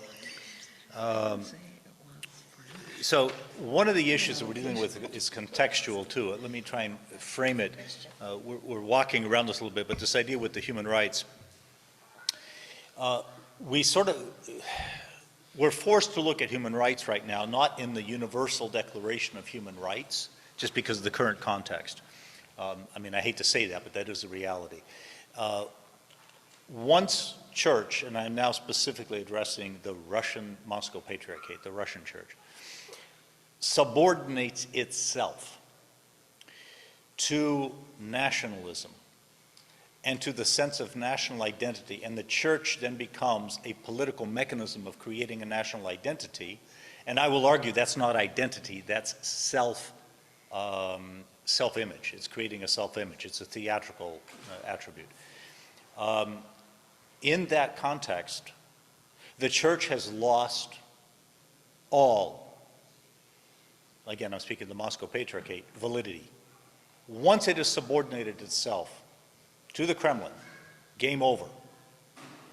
one of the issues that we're dealing with is contextual, too. Let me try and frame it. We're walking around this a little bit, but this idea with the human rights, we're forced to look at human rights right now, not in the Universal Declaration of Human Rights, just because of the current context. I hate to say that, but that is the reality. Once church, and I'm now specifically addressing the Russian Moscow Patriarchate, the Russian church, subordinates itself to nationalism and to the sense of national identity, and the church then becomes a political mechanism of creating a national identity, and I will argue that's not identity, that's self-image. It's creating a self-image. It's a theatrical attribute. In that context, the church has lost all, again, I'm speaking of the Moscow Patriarchate, validity. Once it has subordinated itself to the Kremlin, game over,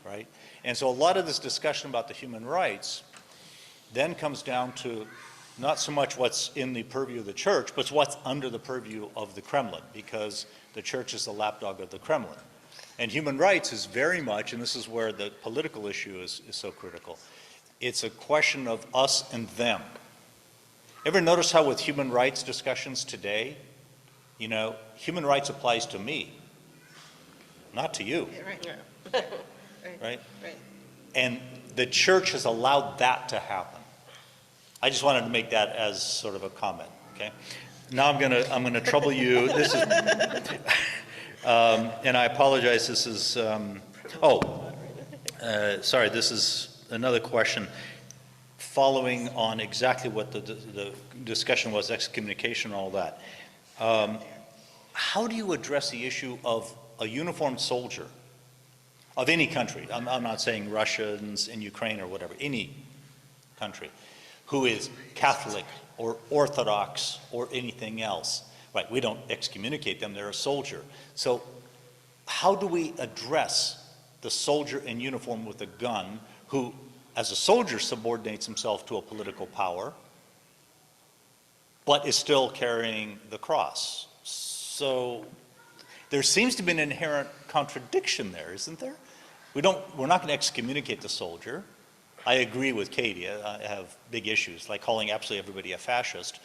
right? And so a lot of this discussion about the human rights then comes down to not so much what's in the purview of the church, but what's under the purview of the Kremlin, because the church is the lapdog of the Kremlin. And human rights is very much, and this is where the political issue is so critical, it's a question of us and them. Ever notice how with human rights discussions today, human rights applies to me, not to you. Right? And the church has allowed that to happen. I just wanted to make that as sort of a comment, okay? Now I'm gonna trouble you. This is, and I apologize, this is, sorry, this is another question following on exactly what the discussion was, excommunication and all that. How do you address the issue of a uniformed soldier of any country, I'm not saying Russians in Ukraine or whatever, any country, who is Catholic or Orthodox or anything else. Right, we don't excommunicate them, they're a soldier. So how do we address the soldier in uniform with a gun who, as a soldier, subordinates himself to a political power, but is still carrying the cross? So there seems to be an inherent contradiction there, isn't there? We're not going to excommunicate the soldier. I agree with Katie. I have big issues, like calling absolutely everybody a fascist.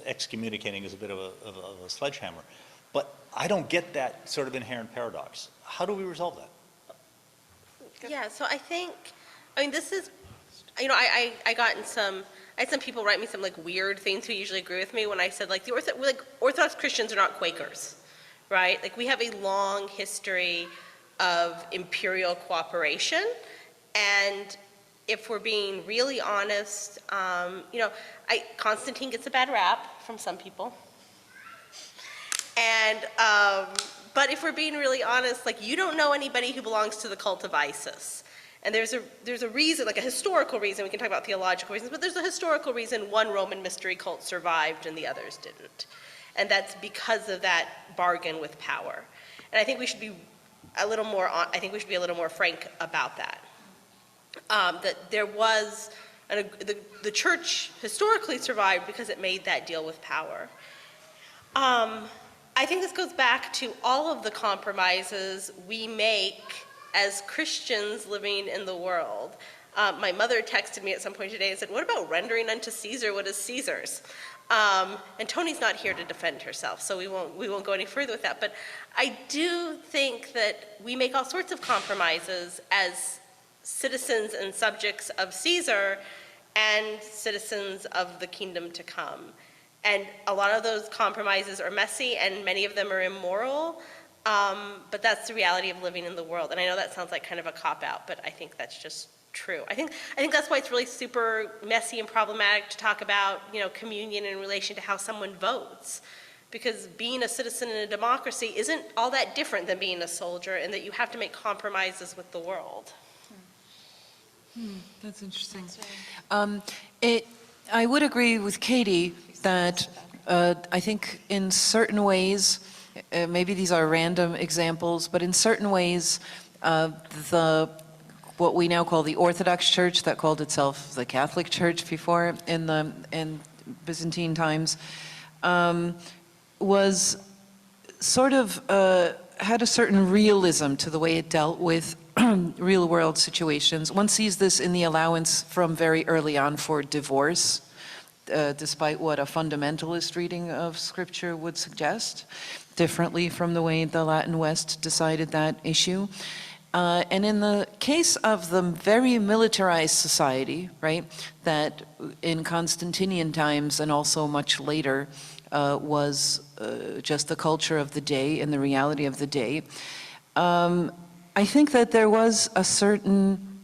Excommunicating is a bit of a sledgehammer. But I don't get that sort of inherent paradox. How do we resolve that? Yeah, so I mean, this is, I had some people write me some like weird things who usually agree with me when I said like Orthodox Christians are not Quakers, right? Like we have a long history of imperial cooperation, and if we're being really honest, Constantine gets a bad rap from some people. And, but if we're being really honest, like you don't know anybody who belongs to the cult of Isis. And there's a reason, like a historical reason, we can talk about theological reasons, but there's a historical reason one Roman mystery cult survived and the others didn't. And that's because of that bargain with power. And I think we should be a little more frank about that. That there was, the church historically survived because it made that deal with power. I think this goes back to all of the compromises we make as Christians living in the world. My mother texted me at some point today and said, what about rendering unto Caesar what is Caesar's? And Tony's not here to defend herself, so we won't go any further with that. But I do think that we make all sorts of compromises as citizens and subjects of Caesar and citizens of the kingdom to come. And a lot of those compromises are messy and many of them are immoral, but that's the reality of living in the world. And I know that sounds like kind of a cop-out, but I think that's just true. I think that's why it's really super messy and problematic to talk about, communion in relation to how someone votes. Because being a citizen in a democracy isn't all that different than being a soldier, and that you have to make compromises with the world. That's interesting. I would agree with Katie that I think in certain ways, maybe these are random examples, but in certain ways, what we now call the Orthodox Church, that called itself the Catholic Church before in Byzantine times, was sort of had a certain realism to the way it dealt with real world situations. One sees this in the allowance from very early on for divorce, despite what a fundamentalist reading of scripture would suggest, differently from the way the Latin West decided that issue. And in the case of the very militarized society, right, that in Constantinian times and also much later was just the culture of the day and the reality of the day, I think that there was a certain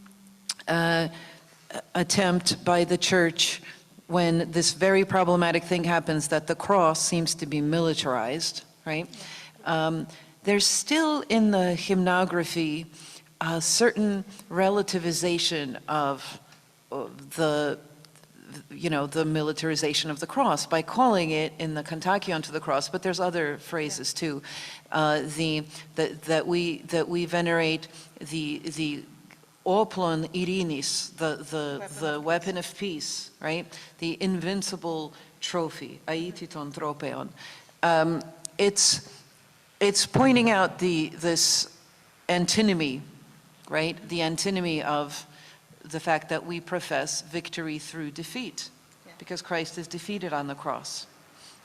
attempt by the church when this very problematic thing happens that the cross seems to be militarized, right? There's still in the hymnography a certain relativization of the militarization of the cross by calling it in the Kontakion to the cross, but there's other phrases too, that we venerate the oplon irinis, the weapon of peace, right? The invincible trophy, aititon tropeon. It's pointing out this antinomy, right? The antinomy of the fact that we profess victory through defeat, because Christ is defeated on the cross.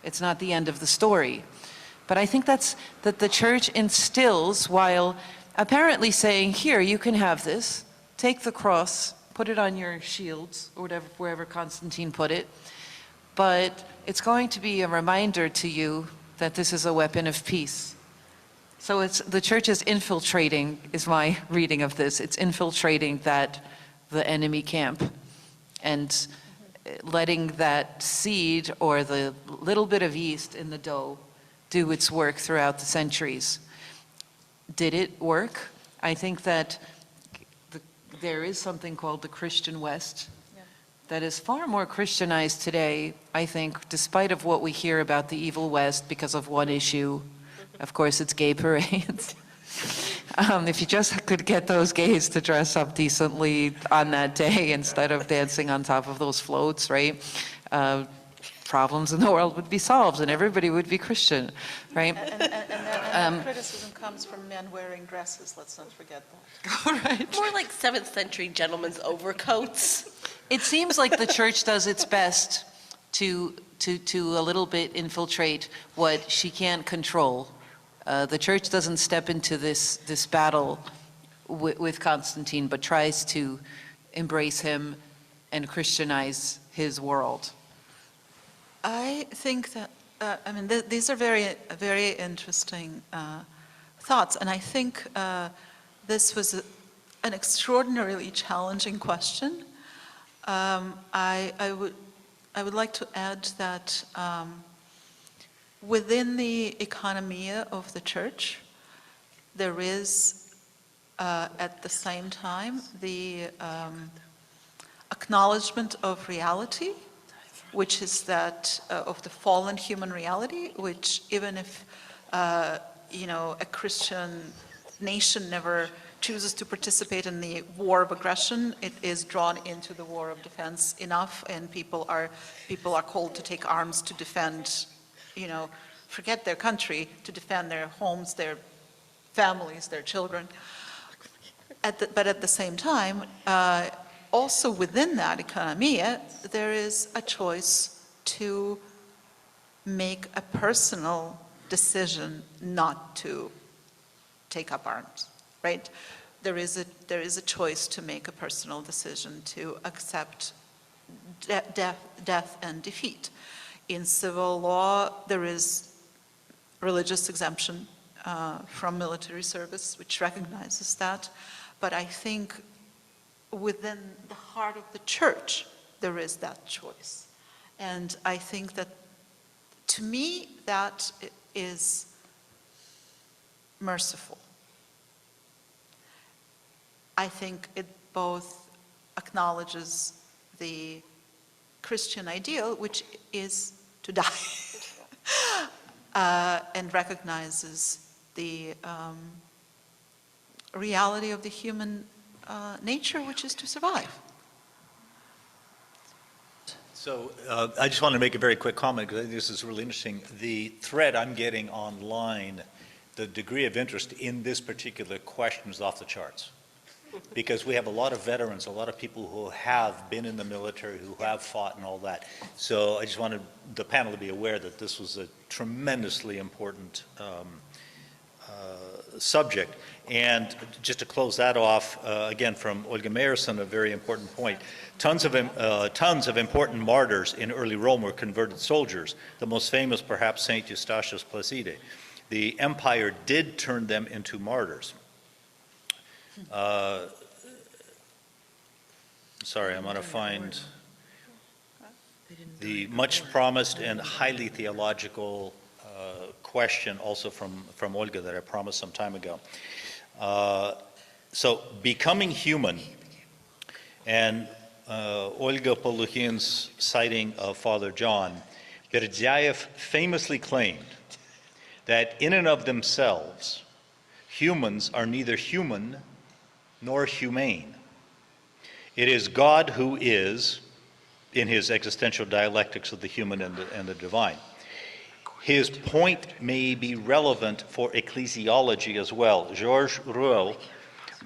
It's not the end of the story. But I think that the church instills, while apparently saying, here, you can have this, take the cross, put it on your shields, or whatever, wherever Constantine put it, but it's going to be a reminder to you that this is a weapon of peace. So the church is infiltrating, is my reading of this, it's infiltrating the enemy camp and letting that seed or the little bit of yeast in the dough do its work throughout the centuries. Did it work? I think that there is something called the Christian West that is far more Christianized today, I think, despite of what we hear about the evil West because of one issue. Of course, it's gay parades. If you just could get those gays to dress up decently on that day instead of dancing on top of those floats, right? Problems in the world would be solved and everybody would be Christian, right? And that criticism comes from men wearing dresses, let's not forget that. All right. More like 7th century gentlemen's overcoats. It seems like the church does its best to a little bit infiltrate what she can't control. The church doesn't step into this battle with Constantine, but tries to embrace him and Christianize his world. I think that, these are very interesting thoughts, and I think this was an extraordinarily challenging question. I would like to add that within the economia of the church, there is at the same time the acknowledgement of reality, which is that of the fallen human reality, which even if a Christian nation never chooses to participate in the war of aggression, it is drawn into the war of defense enough, and people are called to take arms to defend, forget their country, to defend their homes, their families, their children. But at the same time, also within that economia, there is a choice to make a personal decision not to take up arms, right? There is a choice to make a personal decision to accept death and defeat. In civil law, there is religious exemption from military service, which recognizes that. But I think within the heart of the church, there is that choice. And I think that, to me, that is merciful. I think it both acknowledges the Christian ideal, which is to die, and recognizes the reality of the human nature, which is to survive. So I just want to make a very quick comment, because I think this is really interesting. The thread I'm getting online, the degree of interest in this particular question is off the charts. Because we have a lot of veterans, a lot of people who have been in the military, who have fought and all that. So I just wanted the panel to be aware that this was a tremendously important subject. And just to close that off, again, from Olga Meyerson, a very important point. Tons of important martyrs in early Rome were converted soldiers. The most famous, perhaps, Saint Eustachius Placide. The empire did turn them into martyrs. Sorry, I'm going to find the much promised and highly theological question also from Olga that I promised some time ago. So becoming human, and Olga Poluhin's citing of Father John, Berdyaev famously claimed that in and of themselves, humans are neither human nor humane. It is God who is, in his existential dialectics of the human and the divine. His point may be relevant for ecclesiology as well. Georges Rouel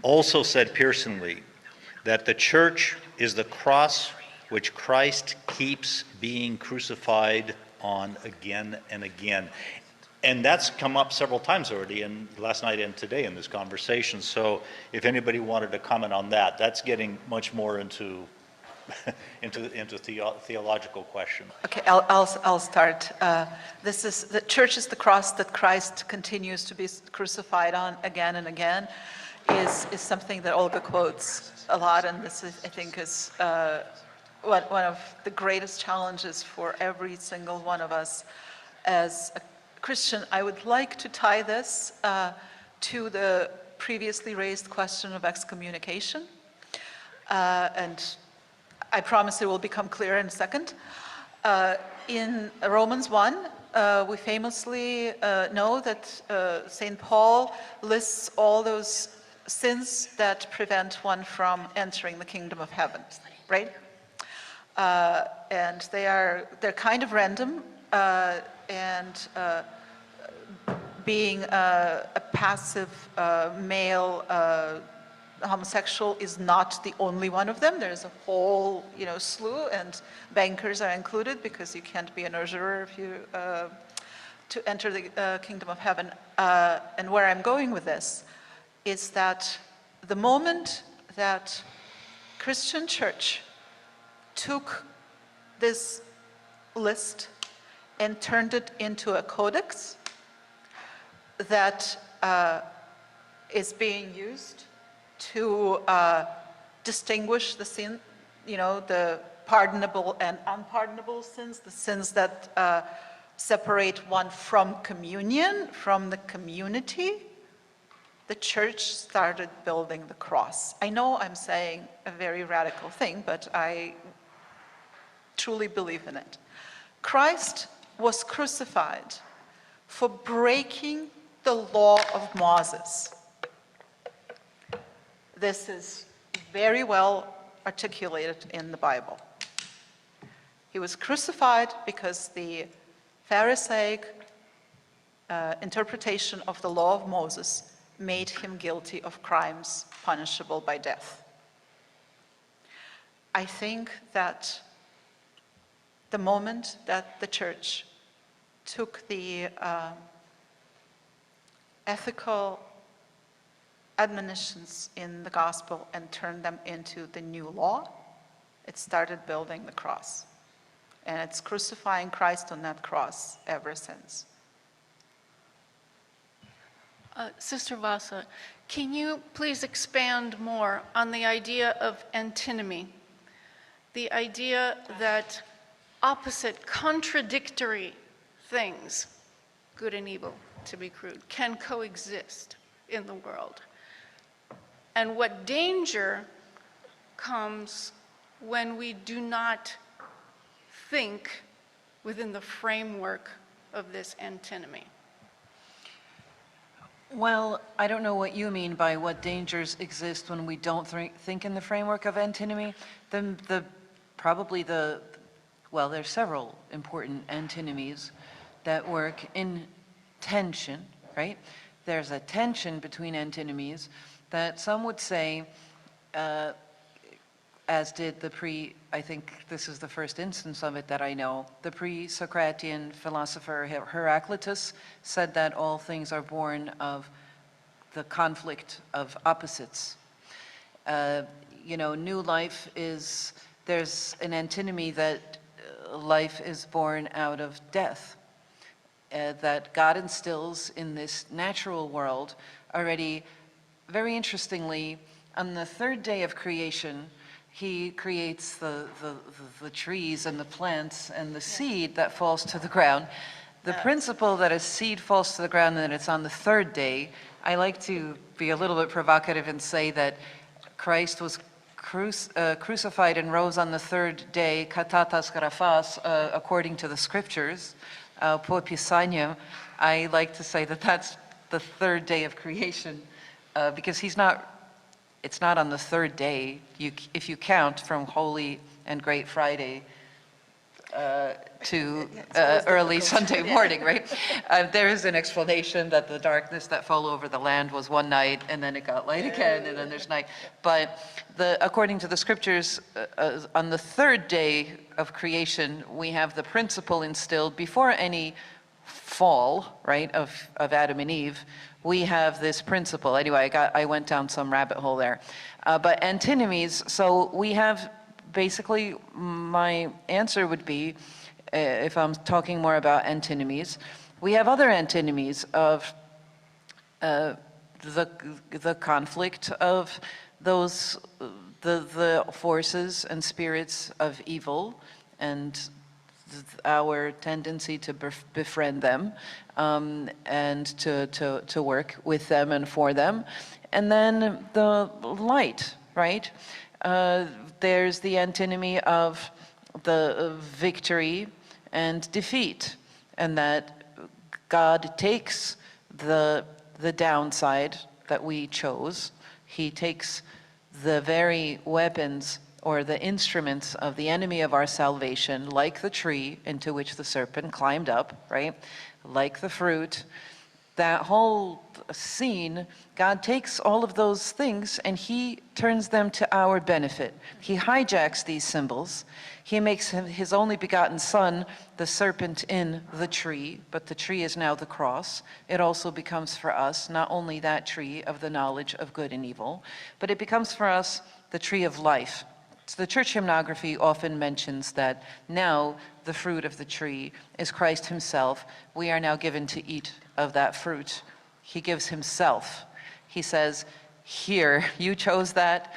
also said piercingly that the church is the cross which Christ keeps being crucified on again and again. And that's come up several times already, and last night and today in this conversation. So if anybody wanted to comment on that, that's getting much more into theological question. Okay, I'll start. This is the church is the cross that Christ continues to be crucified on again and again. Is something that Olga quotes a lot, and this is, I think, is one of the greatest challenges for every single one of us as a Christian. I would like to tie this to the previously raised question of excommunication. And I promise it will become clear in a second. In Romans 1, we famously know that St. Paul lists all those sins that prevent one from entering the kingdom of heaven, right? And they're kind of random, and being a passive male homosexual is not the only one of them. There's a whole, slew, and bankers are included because you can't be an usurer if you to enter the kingdom of heaven. And where I'm going with this is that the moment that Christian Church took this list and turned it into a codex that is being used to distinguish the sin, the pardonable and unpardonable sins, the sins that separate one from communion, from the community, the church started building the cross. I know I'm saying a very radical thing, but I truly believe in it. Christ was crucified for breaking the law of Moses. This is very well articulated in the Bible. He was crucified because the Pharisaic interpretation of the law of Moses made him guilty of crimes punishable by death. I think that the moment that the church took the ethical admonitions in the gospel and turned them into the new law, it started building the cross. And it's crucifying Christ on that cross ever since. Sister Vassa, can you please expand more on the idea of antinomy? The idea that opposite, contradictory things, good and evil, to be crude, can coexist in the world. And what danger comes when we do not think within the framework of this antinomy. Well, I don't know what you mean by what dangers exist when we don't think in the framework of antinomy. Well, there's several important antinomies that work in tension, right? There's a tension between antinomies that some would say, as did I think this is the first instance of it that I know, the pre-Socratian philosopher Heraclitus said that all things are born of the conflict of opposites. New life there's an antinomy that life is born out of death, that God instills in this natural world already. Very interestingly, on the third day of creation, he creates the trees and the plants and the seed that falls to the ground. The principle that a seed falls to the ground and that it's on the third day, I like to be a little bit provocative and say that Christ was crucified and rose on the third day, katatas grafas, according to the scriptures, po pisanium. I like to say that that's the third day of creation, because it's not on the third day. If you count from Holy and Great Friday to early Sunday morning, right? There is an explanation that the darkness that fell over the land was one night, and then it got light again, and then there's night. But according to the scriptures, on the third day of creation, we have the principle instilled before any fall, right, of Adam and Eve. We have this principle. Anyway, I went down some rabbit hole there. But antinomies, so we have basically, my answer would be, if I'm talking more about antinomies, we have other antinomies of the conflict of those, the forces and spirits of evil and our tendency to befriend them and to work with them and for them. And then the light, right? there's the antinomy of the victory and defeat, and that God takes the downside that we chose. He takes the very weapons or the instruments of the enemy of our salvation, like the tree into which the serpent climbed up, right? Like the fruit. That whole scene, God takes all of those things and he turns them to our benefit. He hijacks these symbols. He makes his only begotten son, the serpent in the tree, but the tree is now the cross. It also becomes for us not only that tree of the knowledge of good and evil, but it becomes for us the tree of life. So the church hymnography often mentions that now the fruit of the tree is Christ himself. We are now given to eat of that fruit. He gives himself. He says, here, you chose that,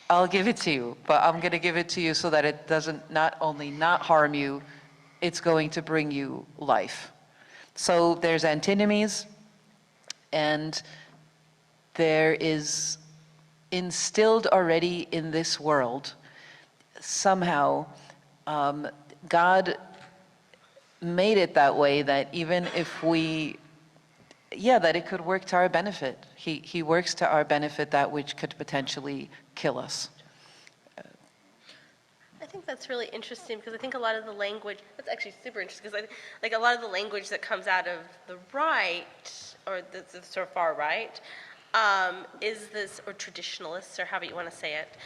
I'll give it to you, but I'm going to give it to you so that it doesn't not only not harm you, it's going to bring you life. So there's antinomies, and there is instilled already in this world, somehow, God made it that way that even if we, that it could work to our benefit. He works to our benefit that which could potentially kill us. I think that's really interesting because I think a lot of the language, that's actually super interesting because like a lot of the language that comes out of the right, or the sort of far right, is this, or traditionalists, or however you want to say it,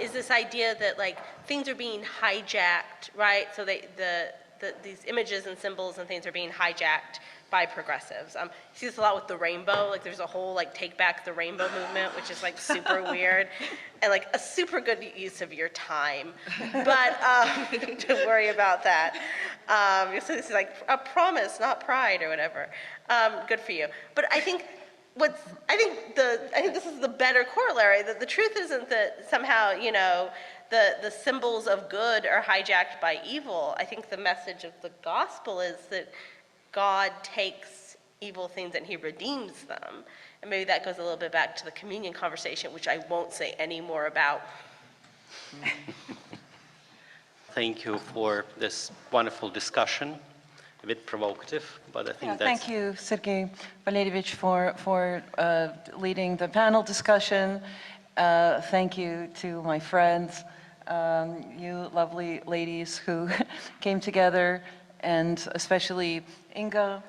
is this idea that like things are being hijacked, right? So these images and symbols and things are being hijacked by progressives. You see this a lot with the rainbow. Like there's a whole like take back the rainbow movement, which is like super weird and like a super good use of your time. But don't worry about that. So this is like a promise, not pride or whatever. Good for you. But I think I think this is the better corollary, that the truth isn't that somehow, the symbols of good are hijacked by evil. I think the message of the gospel is that God takes evil things and he redeems them. And maybe that goes a little bit back to the communion conversation, which I won't say any more about. Thank you for this wonderful discussion. A bit provocative, but I think that's... Thank you, Sergei Valerievich, for leading the panel discussion. Thank you to my friends, you lovely ladies who came together, and especially Inga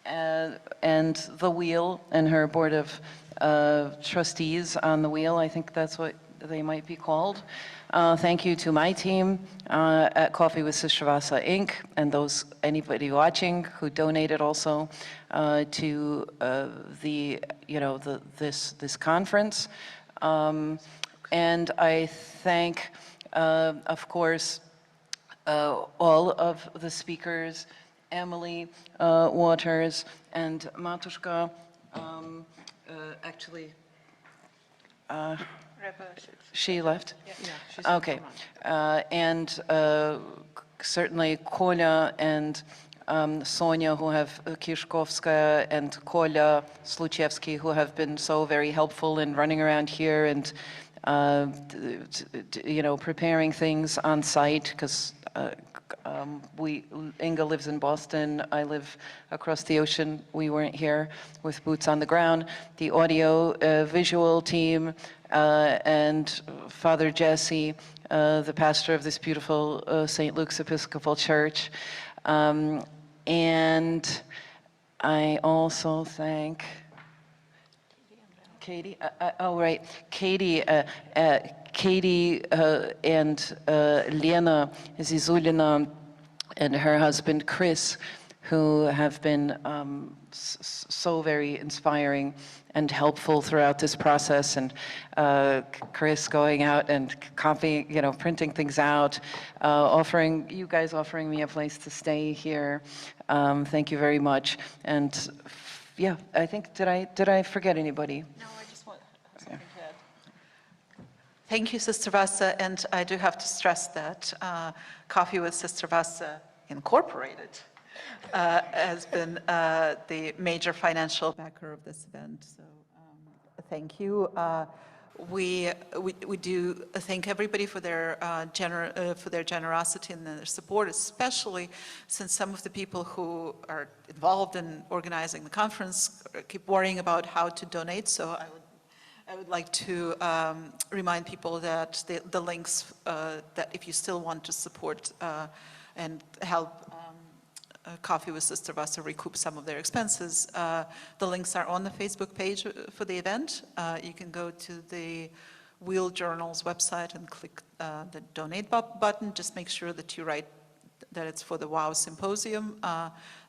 and the Wheel and her board of trustees on the Wheel. I think that's what they might be called. Thank you to my team at Coffee with Sister Vassa Inc. and anybody watching who donated also to this conference. And I thank, of course, all of the speakers, Emily Waters and Matuszka. Actually, she left? Yeah. Okay. And certainly Kolya and Sonia, who have Kishkovskaya, and Kolya Sluchevsky, who have been so very helpful in running around here and preparing things on site, because Inga lives in Boston, I live across the ocean. We weren't here with boots on the ground. The audio visual team and Father Jesse, the pastor of this beautiful St. Luke's Episcopal Church. And I also thank Katie, Katie and Lena Zezulin and her husband Chris, who have been so very inspiring and helpful throughout this process. And Chris going out and copying, printing things out, offering me a place to stay here. Thank you very much. And yeah, I think, did I forget anybody? No, I just want something to add. Thank you, Sister Vassa, and I do have to stress that Coffee with Sister Vassa Incorporated has been the major financial backer of this event. So thank you we do thank everybody for their generosity and their support, especially since some of the people who are involved in organizing the conference keep worrying about how to donate. So I would like to remind people that the links, that if you still want to support and help Coffee with Sister Vassa recoup some of their expenses, the links are on the Facebook page for the event. You can go to the Wheel Journal's website and click the donate button. Just make sure that you write that it's for the WOW Symposium.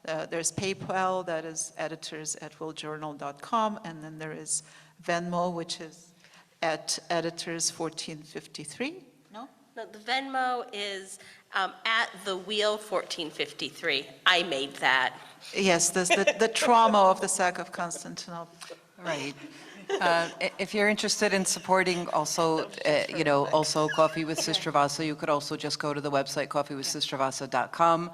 There's PayPal, that is editors@wheeljournal.com, and then there is Venmo, which is at editors1453. No, the Venmo is at the Wheel 1453. I made that. Yes, there's the trauma of the sack of Constantinople. Right. If you're interested in supporting also, also Coffee with Sister Vassa, you could also just go to the website coffeewithsistervassa.com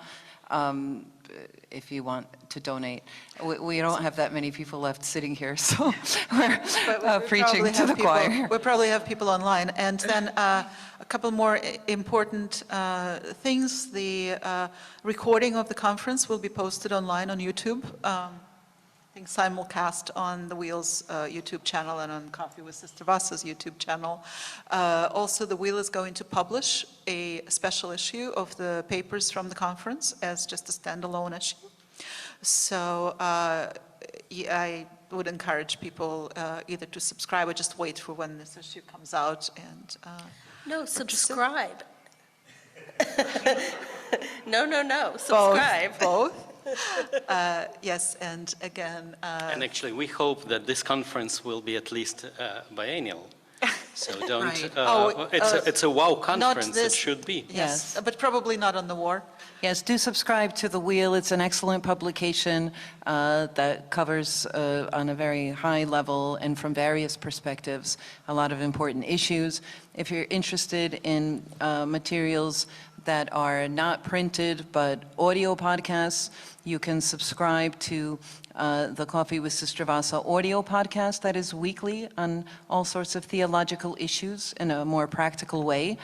if you want to donate. We don't have that many people left sitting here, so we're preaching to the choir. We probably have people online. And then a couple more important things. The recording of the conference will be posted online on YouTube. I think simulcast on the Wheel's YouTube channel and on Coffee with Sister Vassa's YouTube channel. Also, the Wheel is going to publish a special issue of the papers from the conference as just a standalone issue. So I would encourage people either to subscribe or just wait for when this issue comes out and No, subscribe. No, subscribe. Both. Yes, and again. And actually, we hope that this conference will be at least biennial. So don't. Right. It's a WOW conference. This, it should be. Yes, but probably not on the war. Yes, do subscribe to The Wheel. It's an excellent publication that covers on a very high level and from various perspectives a lot of important issues. If you're interested in materials that are not printed but audio podcasts, you can subscribe to the Coffee with Sister Vassa audio podcast that is weekly on all sorts of theological issues in a more practical way,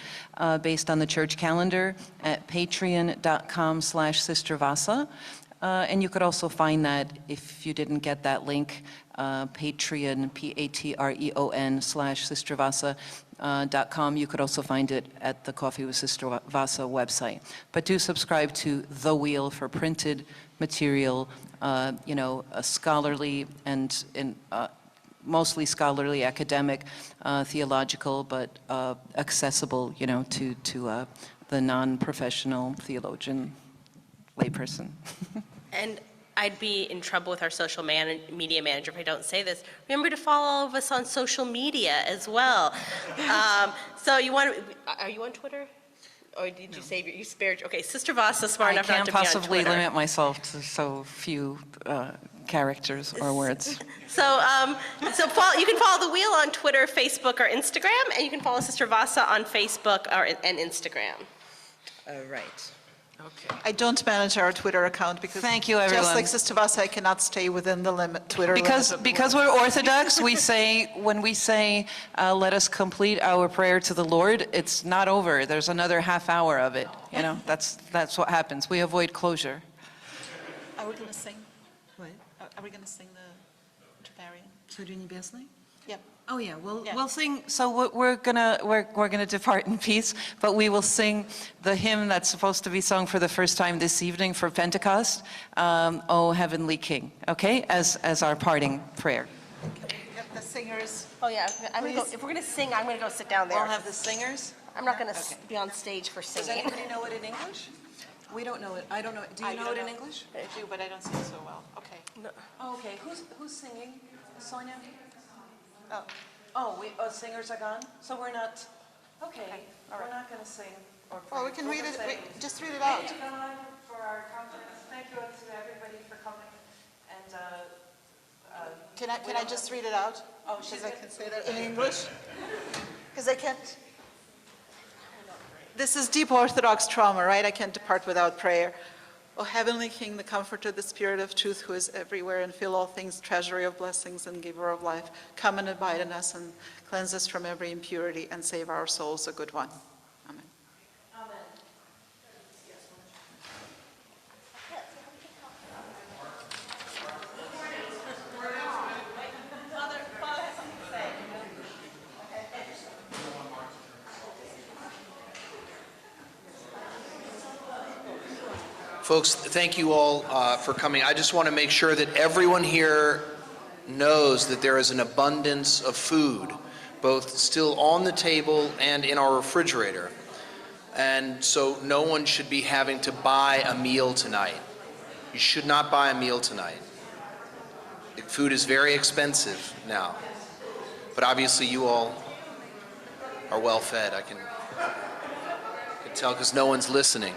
based on the church calendar at patreon.com/Sister Vassa. And you could also find that, if you didn't get that link, Patreon, Patreon/Sister Vassa.com. You could also find it at the Coffee with Sister Vassa website. But do subscribe to The Wheel for printed material, a scholarly and mostly scholarly, academic, theological, but accessible, to the non-professional theologian layperson. And I'd be in trouble with our social media manager if I don't say this. Remember to follow all of us on social media as well. So are you on Twitter? Or did you say you spared? Okay, Sister Vassa smart enough not to be on Twitter. I can't possibly limit myself to so few characters or words. So you can follow The Wheel on Twitter, Facebook, or Instagram, and you can follow Sister Vassa on Facebook and Instagram. All right. Okay. I don't manage our Twitter account because, thank you, everyone. Just like Sister Vassa, I cannot stay within the Twitter limit. Because we're Orthodox, when we say, let us complete our prayer to the Lord, it's not over. There's another half hour of it. That's what happens. We avoid closure. Are we going to sing? What? Are we going to sing the Trinitarian? Yep. Oh yeah, we'll sing. So we're gonna depart in peace, but we will sing the hymn that's supposed to be sung for the first time this evening for Pentecost, "O Heavenly King." Okay, as our parting prayer. Have the singers. Oh yeah, if we're gonna sing, I'm gonna go sit down there. We'll have the singers. I'm not gonna be on stage for singing. Does anybody know it in English? We don't know it. I don't know it. Do you know it in English? I do, but I don't sing so well. Okay. No. Oh, okay. Who's singing? Sonia? Oh. Singers are gone? So we're not, okay, we're not going to sing or pray. Well, we can read it, just read it Thank out. you, God, for our conference. Thank you to everybody for coming. And, Can I just read it out? Oh, Because I can say that in English? Because I can't. This is deep Orthodox trauma, right? I can't depart without prayer. O heavenly King, the comforter, the Spirit of truth, who is everywhere and fill all things, treasury of blessings and giver of life, come and abide in us and cleanse us from every impurity and save our souls, the good one. Amen. Folks, thank you all for coming. I just want to make sure that everyone here knows that there is an abundance of food, both still on the table and in our refrigerator. And so no one should be having to buy a meal tonight. You should not buy a meal tonight. Food is very expensive now. But obviously you all are well fed. I can tell because no one's listening.